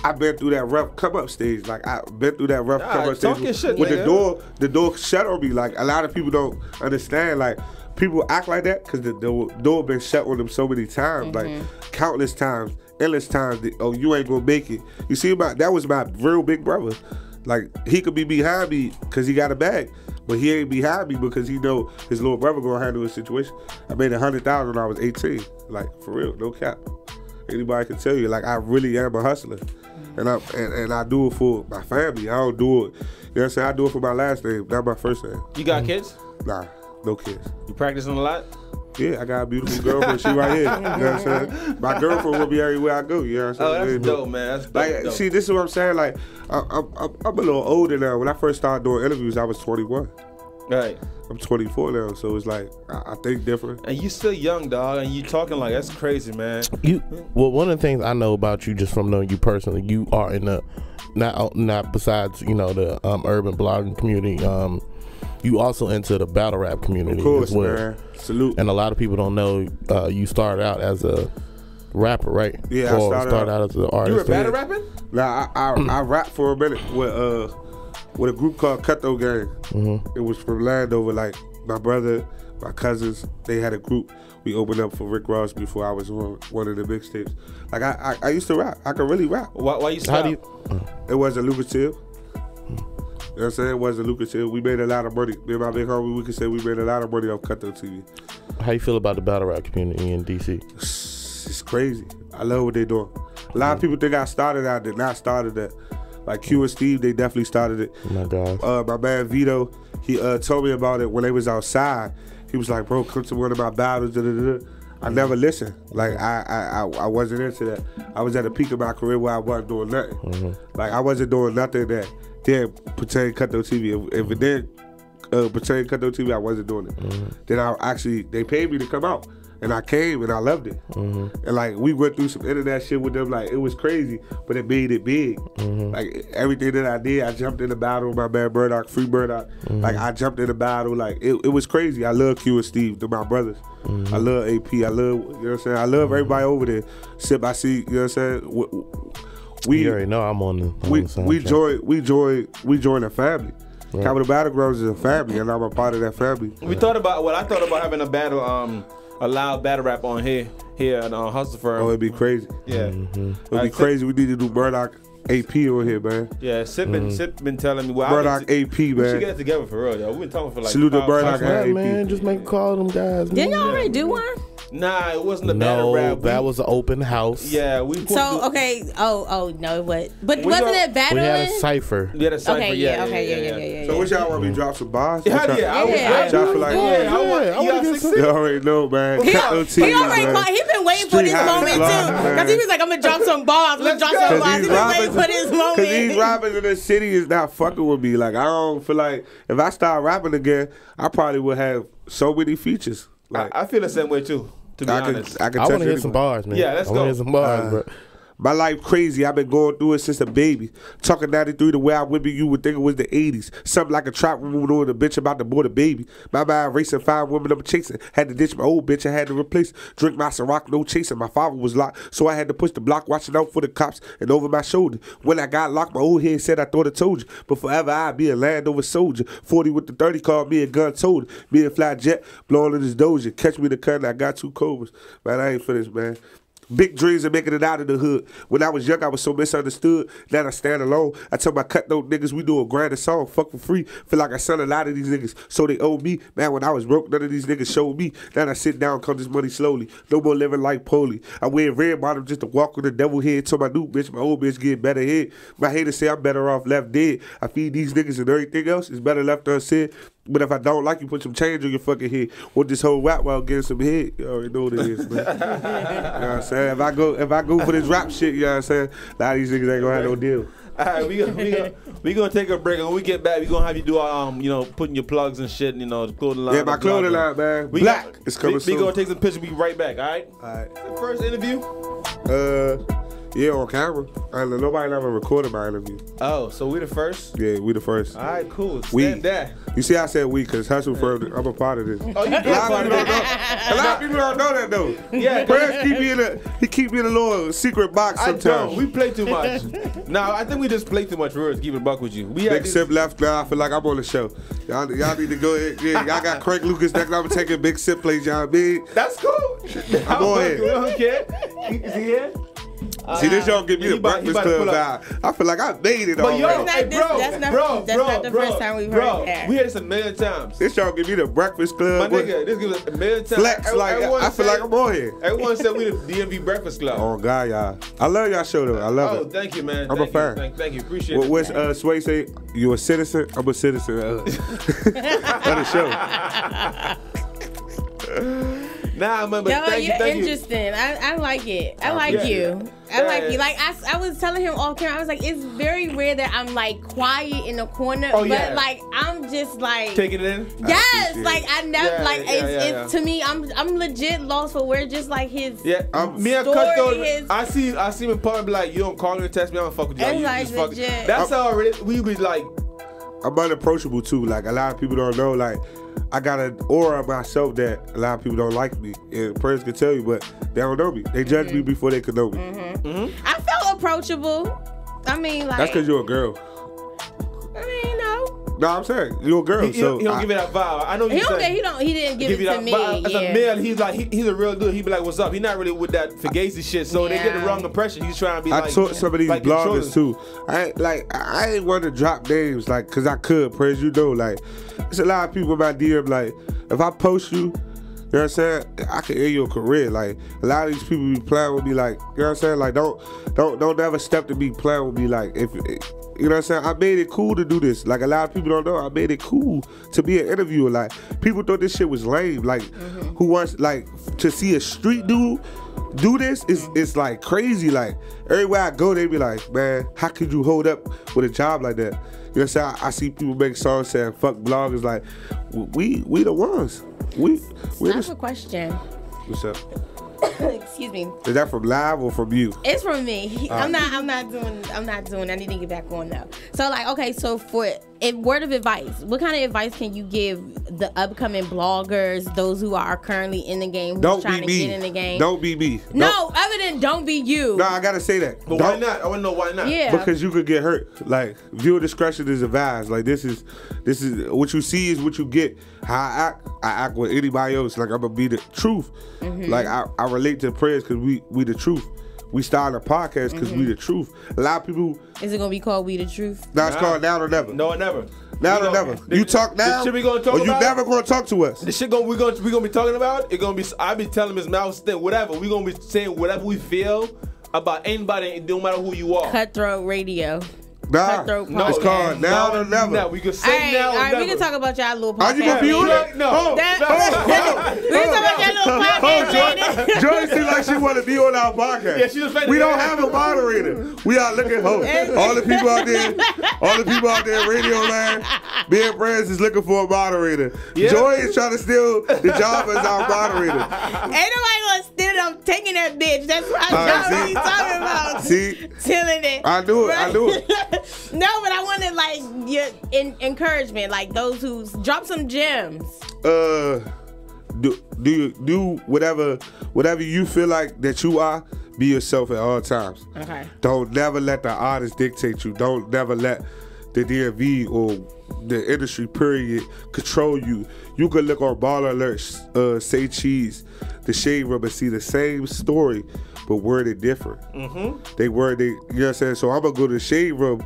I've been through that rough come up stage. Like I've been through that rough come up stage with the door shut on me. Like a lot of people don't understand. Like people act like that because the door been shut on them so many times, like countless times, endless times. Oh, you ain't gonna make it. You see, that was my real big brother. Like he could be behind me because he got a bag, but he ain't behind me because he know his little brother gonna handle his situation. I made $100,000 when I was 18. Like for real, no cap. Anybody can tell you, like I really am a hustler, and I do it for my family. I don't do it, you know what I'm saying? I do it for my last name, not my first name. You got kids? Nah, no kids. You practicing a lot? Yeah, I got a beautiful girlfriend. She right here. You know what I'm saying? My girlfriend will be everywhere I go. You know what I'm saying? Oh, that's dope, man. That's dope. Like, see, this is what I'm saying. Like, I'm a little older now. When I first started doing interviews, I was 21. Right. I'm 24 now, so it's like I think different. And you still young, dog, and you talking like that's crazy, man. Well, one of the things I know about you just from knowing you personally, you are in the not besides the urban blogging community. You also into the battle rap community of course, as well. Man. Salute. And a lot of people don't know you started out as a rapper, right? Yeah, or I started out as an artist. You were battle rapping? Nah, I rapped for a minute with a group called Cutthroat Gang. It was from Landover. Like my brother, my cousins, they had a group. We opened up for Rick Ross before I was on one of the mixtapes. Like I used to rap. I could really rap. Why you stop? It wasn't lucrative. You know what I'm saying? It wasn't lucrative. We made a lot of money. Me and my big homie, we can say we made a lot of money off Cutthroat TV. How you feel about the battle rap community in DC? It's crazy. I love what they're doing. A lot of people think I started out, did not started that. Like Q and Steve, they definitely started it. Oh my God. My man Vito, he told me about it when they was outside. He was like, bro, come to one of my battles. I never listened. Like I wasn't into that. I was at the peak of my career where I wasn't doing nothing. Like I wasn't doing nothing that then pretend Cutthroat TV. If it didn't pretend Cutthroat TV, I wasn't doing it. Then they paid me to come out. And I came and I loved it. And like we went through some internet shit with them, like it was crazy, but it made it big. Like everything that I did, I jumped in the battle with my man Murdoch, Free Murdoch. Like I jumped in the battle, like it was crazy. I love Q and Steve, they're my brothers. I love AP, I love, you know what I'm saying? I love everybody over there. Sip, I see, you know what I'm saying? You already know I'm on the we join a family. Right. Capital Battlegrounds is a family, and I'm a part of that family. I thought about having a battle, a loud battle rap on here at Hustle Firm. Oh, it'd be crazy. Yeah, it'd be crazy. We need to do Murdoch AP on here, man. Yeah, Sip been telling me. Well, Murdoch AP, man. We should get it together for real, yo. We've been talking for like. Salute to Murdoch AP. Man, just make a call to them guys. Didn't y'all already do one? Nah, it wasn't a battle rap. That was an open house. Yeah, we. Okay. Oh no, what? But wasn't it battling? We had a cipher. We had a cipher. Okay, yeah. So what y'all want me to drop some bars? Yeah. I you already know, man. He been waiting for this moment too, because he was like, I'm gonna drop some bars. He been waiting for this moment. Because these rappers in the city is not fucking with me. Like I don't feel like if I start rapping again, I probably would have so many features. Like I feel the same way too. To be honest, I want to hear some bars, man. Yeah, let's go. I want to hear some bars, bro. My life crazy. I've been going through it since a baby. Talking 93 the way I would be, you would think it was the 80s. Something like a trap woman on a bitch about to board a baby. My mind racing, 5 women I'm chasing. Had to ditch my old bitch, I had to replace. Drink my Ciroc, no chasing. My father was locked, so I had to push the block, watching out for the cops and over my shoulder. When I got locked, my old head said I thought I told you. But forever I'd be a Landover soldier. 40 with the 30 called me a gun told. Me and Fly Jet blowing in his doja. Catch me the cut, I got 2 cobras. Man, I ain't finished, man. Big dreams of making it out of the hood. When I was young, I was so misunderstood. Now I stand alone. I tell my Cutthroat niggas we do a grand song. Fuck for free. Feel like I sell a lot of these niggas, so they owe me. Man, when I was broke, none of these niggas showed me. Now I sit down, count this money slowly. No more living like Polly. I wear red bottom just to walk with the devil head. Till my new bitch, my old bitch get better head. My haters say I'm better off left dead. I feed these niggas and everything else is better left unsaid. But if I don't like you, put some change on your fucking head. With this whole rap while getting some head, you already know what it is, man. You know what I'm saying? If I go for this rap shit, you know what I'm saying? A lot of these niggas ain't gonna have no deal. All right, we gonna take a break, and when we get back, we gonna have you do putting your plugs and shit, the clothing line. Yeah, my clothing line, man. Black is coming soon. We gonna take some pictures. We right back. All right. All right. The first interview. Yeah, on camera. Nobody ever recorded my interview. Oh, so we the first? Yeah, we the first. All right, cool. Stand there. You see, I said we because Hustle Firm, I'm a part of this. Oh, you a part of it. A lot of people don't know that, though. Yeah. Prez keep me in a little secret box sometimes. I don't. We play too much. No, I think we just play too much for us. Keep it a buck with you. Big Sip left now. I feel like I'm on the show. Y'all need to go ahead. Yeah, y'all got Craig Lucas next. I'm taking Big Sip plays, y'all big. That's cool. I'm on here. We don't care. Is he here? See, this y'all give me the Breakfast Club vibe. I feel like I made it already. That's not the first time we've heard that. We heard this a million times. This y'all give me the Breakfast Club. My nigga, this gives us a million times. Flex, I feel like I'm on here. Everyone said we the DMV Breakfast Club. Oh, God, y'all. I love y'all show, though. I love it. Oh, thank you, man. I'm a fan. Thank you. Appreciate it. What's Sway say? You a citizen? I'm a citizen of the show. Nah, man, but thank you. You're interesting. I like it. I like you. I like you. Like I was telling him off camera, I was like, it's very rare that I'm like quiet in the corner, but like I'm just like taking it in. Yes, like I never it's to me. I'm legit lost for words. Just like his me and Cutthroat. I see him in public, be like, you don't call me and text me, I don't fuck with you. Like, you just fuck. That's already we be like. I'm unapproachable too. Like a lot of people don't know. Like I got an aura of myself that a lot of people don't like me. And Prez can tell you, but they don't know me. They judge me before they could know me. I felt approachable. I mean, like that's because you're a girl. I mean, no. No, I'm saying you're a girl. He don't give it that vibe. I know he didn't give it to me. But as a male, he's a real dude. He be like, "What's up?" He's not really with that fugazi shit. So they get the wrong impression. He's trying to be. I taught some of these bloggers too. I ain't want to drop names like because I could. Prez, you know, like it's a lot of people in my DM. Like if I post you. You know what I'm saying? I can end your career. Like a lot of these people be playing with me. Like you know what I'm saying? Like don't ever step to me playing with me. Like if You know what I'm saying? I made it cool to do this. Like, a lot of people don't know, I made it cool to be an interviewer. Like, people thought this shit was lame. Like, who wants, like, to see a street dude do this is like crazy. Like, everywhere I go, they be like, man, how could you hold up with a job like that? You know what I'm saying? I see people make songs saying fuck bloggers. Like, we the ones. I have a question. What's up? Excuse me. Is that from live or from you? It's from me. I'm not doing. I need to get back on now. So, like, okay, so for word of advice, what kind of advice can you give the upcoming bloggers, those who are currently in the game, who's trying to get in the game? Don't be me. No, other than don't be you. No, I gotta say that. But why not? I wanna know why not. Yeah. Because you could get hurt. Like, viewer discretion is advised. Like, this is what you see is what you get. How I act with anybody else. Like, I'm gonna be the truth. Like, I relate to prayers because we the truth. We started a podcast because we the truth. A lot of people. Is it gonna be called We the Truth? No, it's called Now or Never. No, never. Now or never. You talk now, the shit we gonna talk or you about? never gonna talk to us. The shit we gonna be talking about. It gonna be. I be telling Miss Mouse thing. Whatever. We gonna be saying whatever we feel about anybody. No matter who you are. Cutthroat Radio. Nah, it's called Now or Never. No, we can say now or never. We can talk about y'all little podcast. Are you gonna be on that? No. We can talk about y'all little podcast later. Joy seems like she want to be on our podcast. Yeah, she's offended. We don't have a moderator. We are looking for all the people out there in radio land, being friends is looking for a moderator. Yeah. Joy is trying to steal the job as our moderator. Ain't nobody gonna steal it. I'm taking that bitch. That's what I'm talking about. See? Stealing it. I do it. No, but I wanted, like, your encouragement, like those who drop some gems. Do whatever you feel like that you are. Be yourself at all times. Okay. Don't never let the artist dictate you. Don't never let the DMV or the industry period control you. You can look on Baller Alerts, Say Cheese, The Shade Room, and see the same story, but worded different. You know what I'm saying? So I'm gonna go to the Shade Room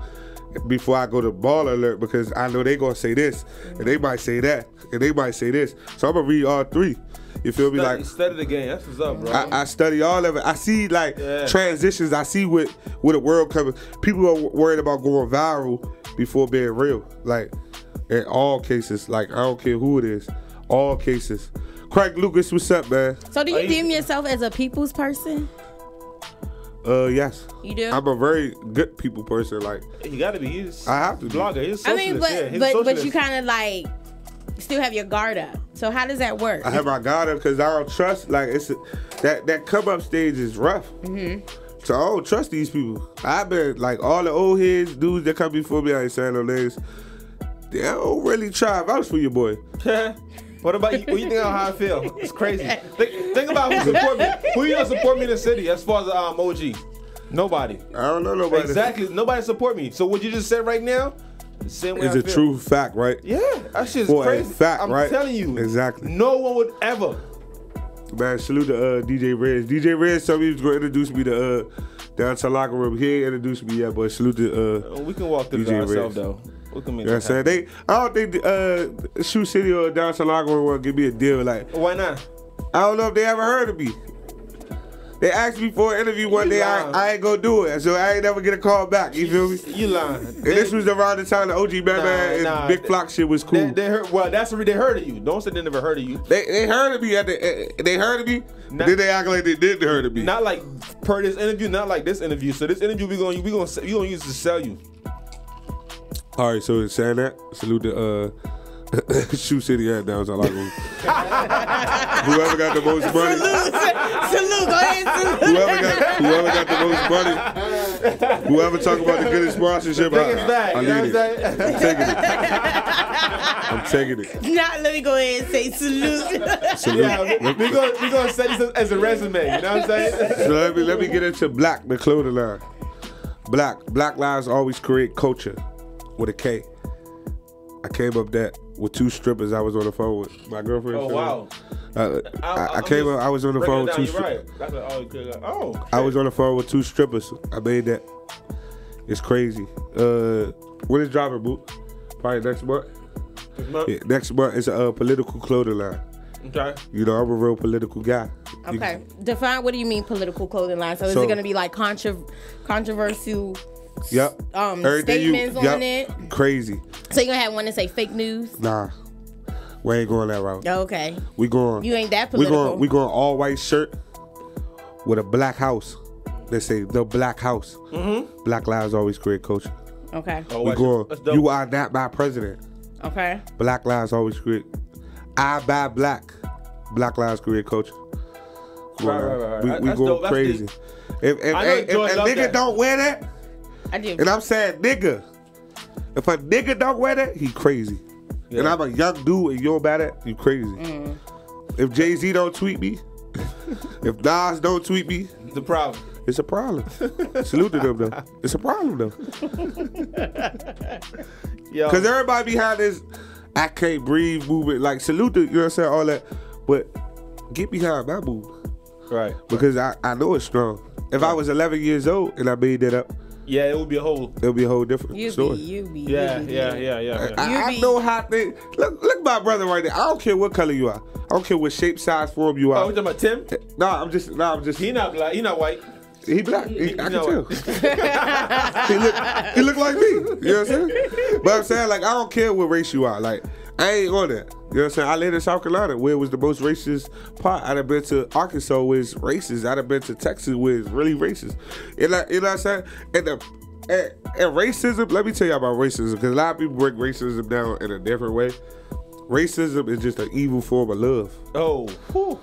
before I go to Baller Alert because I know they gonna say this, and they might say that, and they might say this. So I'm gonna read all three. You feel me? Like, study the game. That's what's up, bro. I study all of it. I see transitions. I see with the world coming. People are worried about going viral before being real. Like, in all cases. Like, I don't care who it is. All cases. Craig Lucas, what's up, man? So do you deem yourself as a people's person? Yes. You do? I'm a very good people person. Like, you gotta be. I have to be. Blogger. He's socialist. But you kind of like still have your guard up. So how does that work? I have my guard up because I don't trust. Like, that come up stage is rough. So I don't trust these people. I've been like all the old heads, dudes that come before me. I ain't saying no names. They don't really try to vouch for your boy. What about you? What you think of how I feel? It's crazy. Think about who support me. Who you gonna support me in the city as far as OG? Nobody. I don't know nobody. Exactly. Nobody support me. So what you just said right now, the same way it's a true fact, right? Yeah, that shit's For crazy. A fact, I'm right? telling you. Exactly. No one would ever. Man, salute to DJ Rez. DJ Rez told me he was going to introduce me to downtown locker room. He ain't introduced me yet, but salute to we can walk through DJ ourselves though. You know what I'm saying? I don't think Shoe City or downtown locker room will give me a deal. Like, why not? I don't know if they ever heard of me. They asked me for an interview one day. I ain't gonna do it, so I ain't never get a call back. You feel me? You lying. And this was around the time the OG Batman and Big Flock shit was cool. They heard. Well, that's what they heard of you. Don't say they never heard of you. They heard of me they heard of me. But then they act like they didn't heard of me. Not like per this interview. Not like this interview. So this interview we gonna use to sell you. All right. So saying that, salute to Shoe City at downtown locker room. Whoever got the most money. Salute, go ahead, salute. Whoever got the most money. Whoever talk about the goodest sponsorship, I need it. I'm taking it. Now let me go ahead and say salute. Yeah, we gonna set this as a resume. You know what I'm saying? So let me get into Black, the clothing line. Black lives always create culture with a K. I came up that with two strippers. I was on the phone with my girlfriend. Oh wow! I came up. I was on the phone with two strippers. I was on the phone with two strippers. I made that. It's crazy. When is dropping, boo? Probably next month. Yeah, next month is a political clothing line. Okay. You know, I'm a real political guy. Okay. Define, what do you mean political clothing line? So is it going to be like controversial statements on it. Crazy. So you gonna have one that say fake news? Nah, we ain't going that route. Okay. We going. You ain't that political. We going all white shirt with a black house. They say the black house. Black lives always create culture. Okay. We going. You are not my president. Okay. Black lives always create. I buy black. Black lives create culture. Right. We going crazy. If a nigga don't wear that, I do. And I'm saying nigga. If a nigga don't wear that, he crazy. Yeah. And I'm a young dude and you don't buy that, you crazy. If Jay-Z don't tweet me, if Nas don't tweet me, it's a problem. It's a problem. Salute to them though. It's a problem though. Because everybody behind this I can't breathe movement, like salute to, you know what I'm saying, all that. But get behind my movement. Right. Because I know it's strong. If I was 11 years old and I made that up, yeah, it would be a whole different story. Yeah. I know how things. Look, my brother right there. I don't care what color you are. I don't care what shape, size, form you are. Oh, you talking about Tim? I'm just. He not black. He not white. He black. I can tell. he look like me. You know what I'm saying? But I'm saying, like, I don't care what race you are. Like, I ain't on that. You know what I'm saying? I lived in South Carolina, where it was the most racist part. I'd have been to Arkansas, where it's racist. I'd have been to Texas, where it's really racist. You know what I'm saying? And racism, let me tell you about racism, because a lot of people break racism down in a different way. Racism is just an evil form of love. Oh,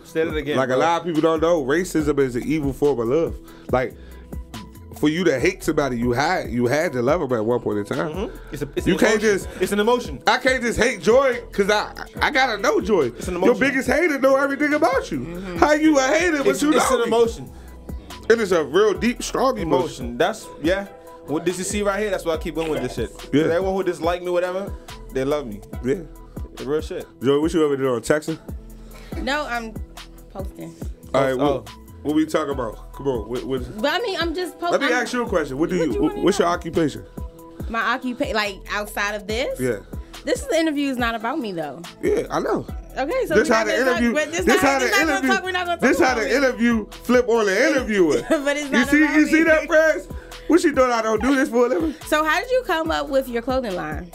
say it again. Like, bro. A lot of people don't know, racism is an evil form of love. Like, for you to hate somebody, you had to love them at one point in time. It's an emotion. I can't just hate Joy because I gotta know Joy. It's an emotion. Your biggest hater know everything about you. How you a hater but you know? It's an emotion. And it's a real deep, strong emotion. That's What did you see right here? That's why I keep going with this shit. Yeah. Everyone who dislike me, whatever, they love me. Yeah. The real shit. Joy, what you ever did on texting? No, I'm posting. All right. What we talking about? Come on. But I mean, I'm just posting. Let me ask you a question. What's your occupation? My occupation, like outside of this? Yeah. This interview is not about me though. Yeah, I know. Okay, so this how the interview. This how the interview flip on the interviewer. But it's not. You see that, friends? What she thought I don't do this for a living? So how did you come up with your clothing line?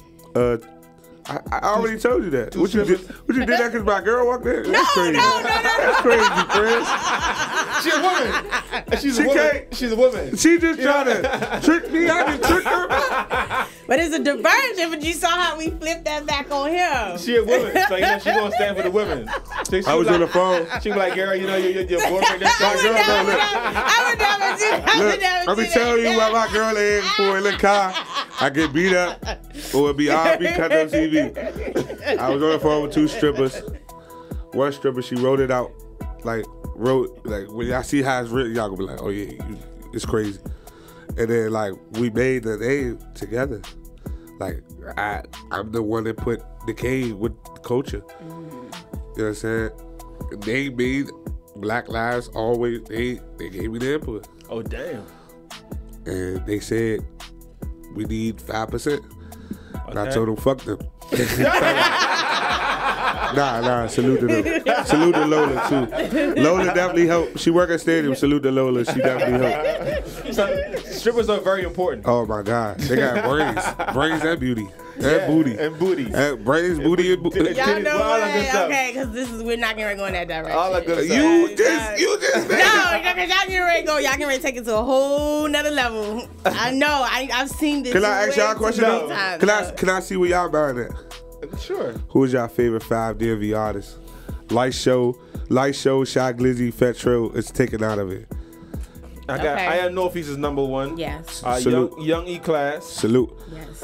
I already told you that. What you did that because my girl walked in? That's crazy. No. That's crazy, Chris. She's a woman. She's a woman. She just trying to trick me. I can trick her back. But it's a diversion. But you saw how we flipped that back on him. She a woman. So she gonna stand for the women. So I was on the phone. She was like, girl, you know your boyfriend. That's my girl. I would never do that. Let me tell you what my girl is for in the car. I get beat up or it be R&B cut on TV. I was on the phone with two strippers. One stripper, she wrote it out. Like when y'all see how it's written, y'all gonna be like, oh yeah, it's crazy. And then like we made the name together. Like I'm the one that put the K with the culture. You know what I'm saying? They made Black Lives always, they gave me the input. Oh damn. And they said we need 5%. And I told them, fuck them. Nah, salute to them. Salute to Lola, too. Lola definitely helped. She work at Stadium. Salute to Lola. She definitely helped. So, strippers are very important. Oh, my God. They got brains. Brains and beauty. And booty. And booty. And brains, booty, and booty. Y'all know what? Okay, because we're not getting ready to go in that direction. All the good stuff. You just No, because y'all getting ready to go. Y'all getting ready to take it to a whole nother level. I know. I've seen this. Can I ask y'all a question? Can I see where y'all buying at? Sure. Who is y'all favorite 5 DMV artists? Light Show, Shy Glizzy, Fetro is taken out of it. I am Northeast is number 1. Yes. Young E-Class. Salute. Yes.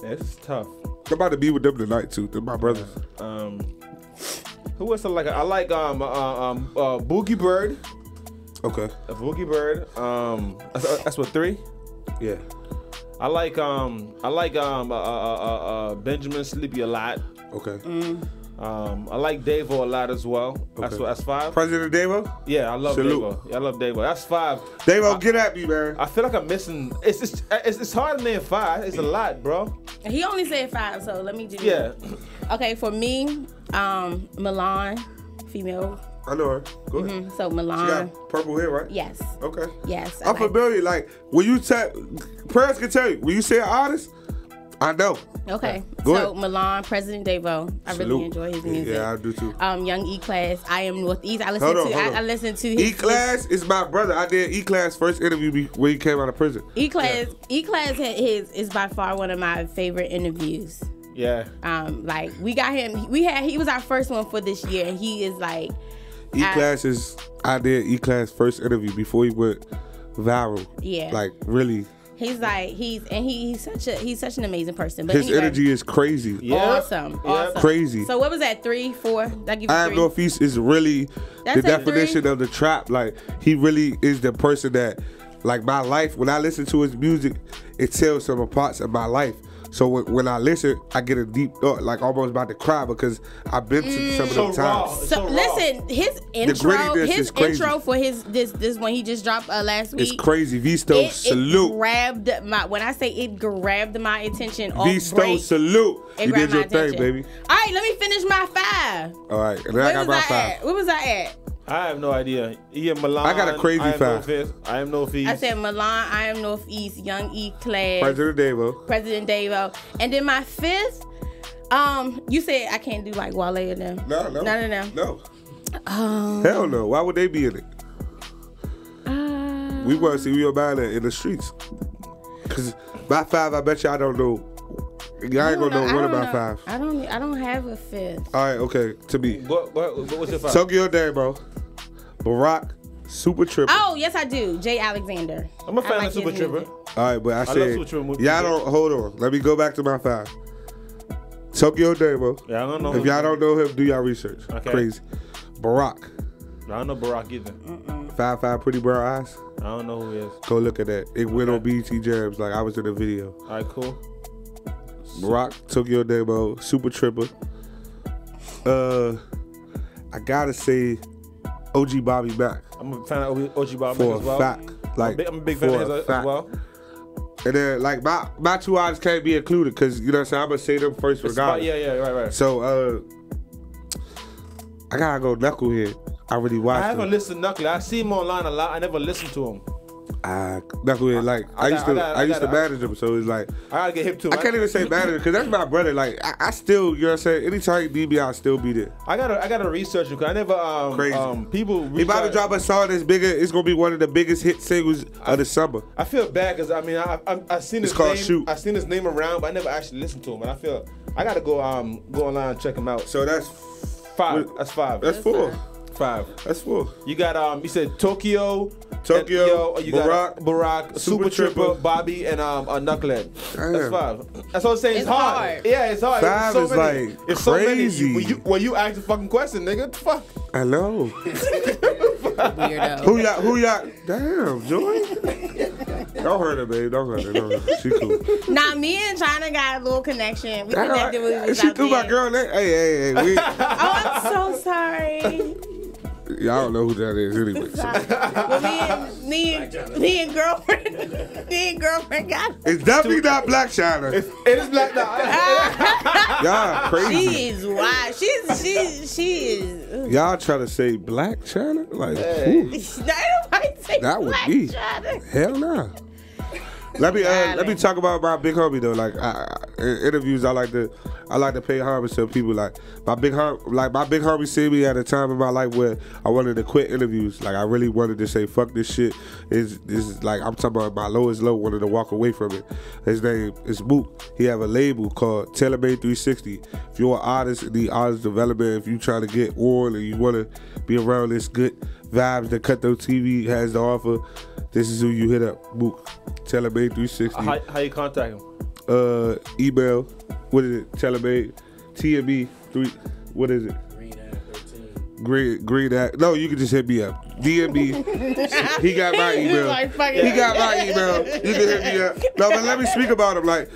It's tough. I'm about to be with them tonight too. They're my brothers. Who else I like? I like Boogie Bird. Okay. Boogie Bird. That's what 3. Yeah. I like Benjamin Sleepy a lot. Okay. I like Davo a lot as well. Okay. That's 5. President Davo? Yeah, I love Davo. I love Davo. That's 5. Davo, get at me, man. I feel like I'm missing. It's hard to name 5. It's a lot, bro. He only said 5, so let me do. Yeah. Okay, for me, Milan, female I know her. Go ahead. So Milan. She got purple hair, right? Yes. Okay. Yes. I'm familiar. Like when you Prayers can tell you when you say artist, I know. Okay. Go so ahead. Milan, President Devo. I really enjoy his music. Yeah, I do too. Young E-Class, I Am Northeast. I listened to his E-Class is my brother. I did E-Class first interview when he came out of prison. E-Class is by far one of my favorite interviews. Yeah. Like we got him. He was our first one for this year, and he is like. E-Class I did E-Class first interview before he went viral. Yeah. Like really. He's such an amazing person. But his energy is crazy. Yeah. Awesome. Crazy. So what was that? 3, 4? That give you 3. I Am Northeast is really the definition 3? of the trap. Like he really is the person that, like my life. When I listen to his music, it tells some parts of my life. So when I listen, I get a deep thought, like almost about to cry because I've been to some of them times. So listen, his intro for this one he just dropped last week. It's crazy. V-Stone salute. When I say it grabbed my attention. V-Stone salute. You did your thing, baby. All right, let me finish my 5. All right, and then I got my 5. Where was I at? I have no idea. Milan. I got a crazy 5. I Am Northeast. I said Milan, I Am Northeast, Young E-Class, President Devo, and then my 5th. You said I can't do like Wale or them. No. Hell no. Why would they be in it? We want to see your man in the streets. Cause my 5, I bet you I don't know. Y'all ain't gonna know one of my 5. I don't have a 5th. All right, okay. To me. What was your 5? Tokyo Demo, Barack, Super Tripper. Oh yes, I do. Jay Alexander. I'm a fan of Super Tripper. All right, but I said y'all don't. Hold on. Let me go back to my 5. Tokyo Demo. Yeah, I don't know. If y'all don't know him, do y'all research. Okay. Crazy. Barack. I don't know Barack either. 5'5" pretty brown eyes. I don't know who he is. Go look at that. It went on BET Jams like I was in the video. All right, cool. Barack, Tokyo Demo, Super Tripper. I gotta say, OG Bobby Mack. I'm a fan of OG Bobby Mack as well. For a fact. Like, I'm a big fan of his as well. And then, like, my 2 artists can't be included because, you know what I'm saying, I'm going to say them first regardless. Right. So, I got to go Knucklehead. I really watched him. I haven't listened to Knucklehead. I see him online a lot. I never listened to him. Knucklehead, like, I used to manage him, so it's like. I got to get hip to him. I can't even say manager because that's my brother. Like, I still, you know what I'm saying, anytime he need me, I'll still be there. I gotta research him because I never, crazy. People. He about to drop a song that's bigger. It's going to be one of the biggest hit singles of the summer. I feel bad because, I mean, I seen his name. Shoot. I seen his name around, but I never actually listened to him. And I feel, I got to go online and check him out. So that's 5. That's 5. That's 4. 5. That's 4. You got, you said Tokyo, you Barack, Super Tripper, Bobby, and Knucklehead. Damn. That's 5. That's what I'm saying. It's hard. Yeah, it's hard. 5 so is many. like it's crazy. So many. When you ask the fucking question, nigga, what the fuck? I know. Weirdo. Who y'all? Damn, Joy. Don't hurt her, babe. Don't hurt her. She cool. Nah, me and China got a little connection. We connected with each other. She threw my girl in. Hey. Oh, I'm so sorry. Y'all don't know who that is anyway. Well, me and girlfriend got it. It's definitely not Black China. It is Black China. Y'all crazy. She is wild. She is. Y'all trying to say Black China? Like, that would be. China. Hell no. Let me talk about my big homie though. Like in interviews, I like to pay homage to people. Like my big homie see me at a time in my life where I wanted to quit interviews. Like I really wanted to say fuck this shit. This is like I'm talking about my lowest low. Wanted to walk away from it. His name is Mook. He have a label called TaylorMade 360. If you're an artist and need artist development, if you trying to get on and you want to be around this good vibes that Cutthroat TV has to offer, this is who you hit up. Mook. TaylorMade 360. How you contact him? Email. What is it? TaylorMade. TMB 3. What is it? Green Act. No, you can just hit me up. DMB. He got my email. He got my email. You can hit me up. No, but let me speak about him. Like,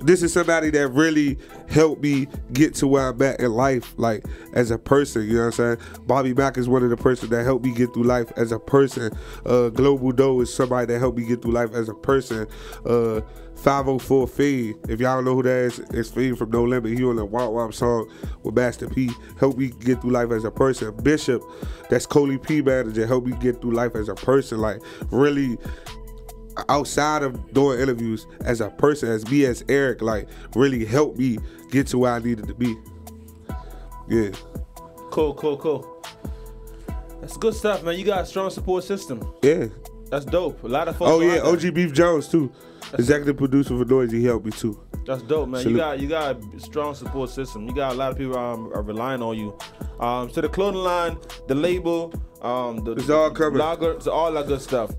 this is somebody that really helped me get to where I'm at in life, like as a person, you know what I'm saying? Bobby Mack is one of the persons that helped me get through life as a person. Global Doe is somebody that helped me get through life as a person. 504 Fiend, if y'all don't know who that is, it's Fiend from No Limit. He on the Womp Womp song with Master P. Helped me get through life as a person. Bishop, that's Coley P manager, helped me get through life as a person. Like really, outside of doing interviews, as a person, as me, as Eric, like really helped me get to where I needed to be. Yeah. Cool. That's good stuff, man. You got a strong support system. Yeah. That's dope. A lot of folks. Oh yeah, OG Beef Jones too. Executive producer for Noise, he helped me too. That's dope, man. You got a strong support system. You got a lot of people are relying on you. So the clothing line, the label, it's all covered. Blogger, so all that good stuff.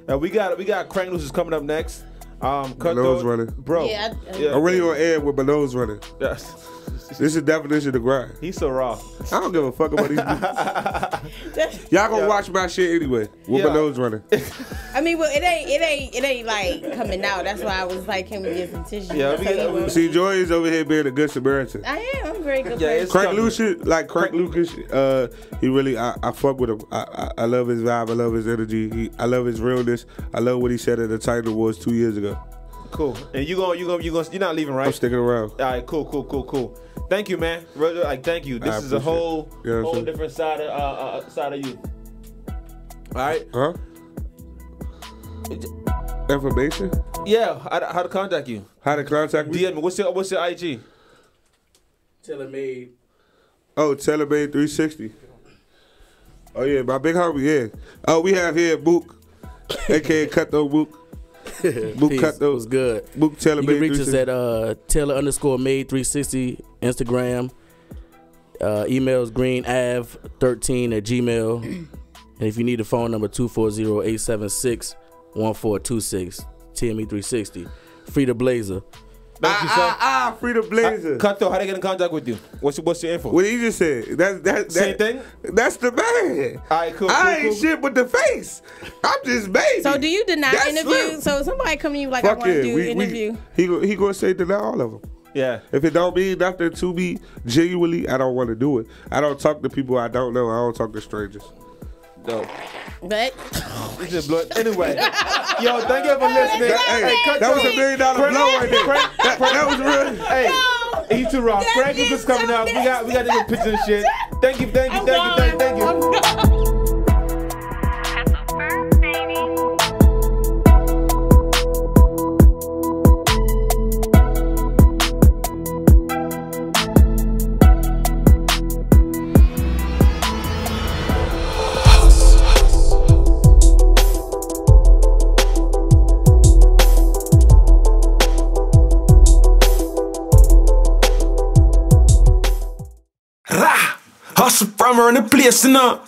We got Crank Loose is coming up next. My nose running, bro. Yeah, I'm really on air with my nose running. This is the definition of the grind. He's so raw. I don't give a fuck about these people. Y'all gonna watch my shit anyway with my nose running. I mean, well, it ain't like coming out. That's why I was like, can we get some tissue? Yeah, see, Joy is over here being a good Samaritan. I am. I'm a very good person. Crank Lucas, he really, I fuck with him. I love his vibe. I love his energy. I love his realness. I love what he said at the Titan Awards 2 years ago. Cool. And you're not leaving, right? I'm sticking around. All right, cool. Thank you, man. Like, thank you. This is a whole different side of you. All right. Huh? Information? Yeah. How to contact you? How to contact me? DM me. What's your IG? TaylorMade. Oh, TaylorMade 360. Oh yeah, my big homie. Yeah. Oh, we have here Book, aka Cutthroat Book. Book Cutthroat was good. Book TaylorMade. You can reach us at Taylor_Made360 Instagram. Emails greenav13@gmail. And if you need a phone number, 240-876-1426. TME360. Free the Blazer. Thank you, sir. Free the Blazer. Cutthroat, how they get in contact with you? What's your info? What he just said. Same thing? That's the man. All right, cool. I ain't shit with the face. I'm just baby. So do you deny interviews? So somebody come to you like, I want to do an interview. He gonna say deny all of them. Yeah. If it don't mean nothing to me, genuinely, I don't want to do it. I don't talk to people I don't know. I don't talk to strangers. No. But anyway, yo, thank you for listening. That was $1 million blow right there. That was real. Hey, he's too raw. Frank is coming out. We got different pictures and shit. Thank you. Hustle from her in the place, you know.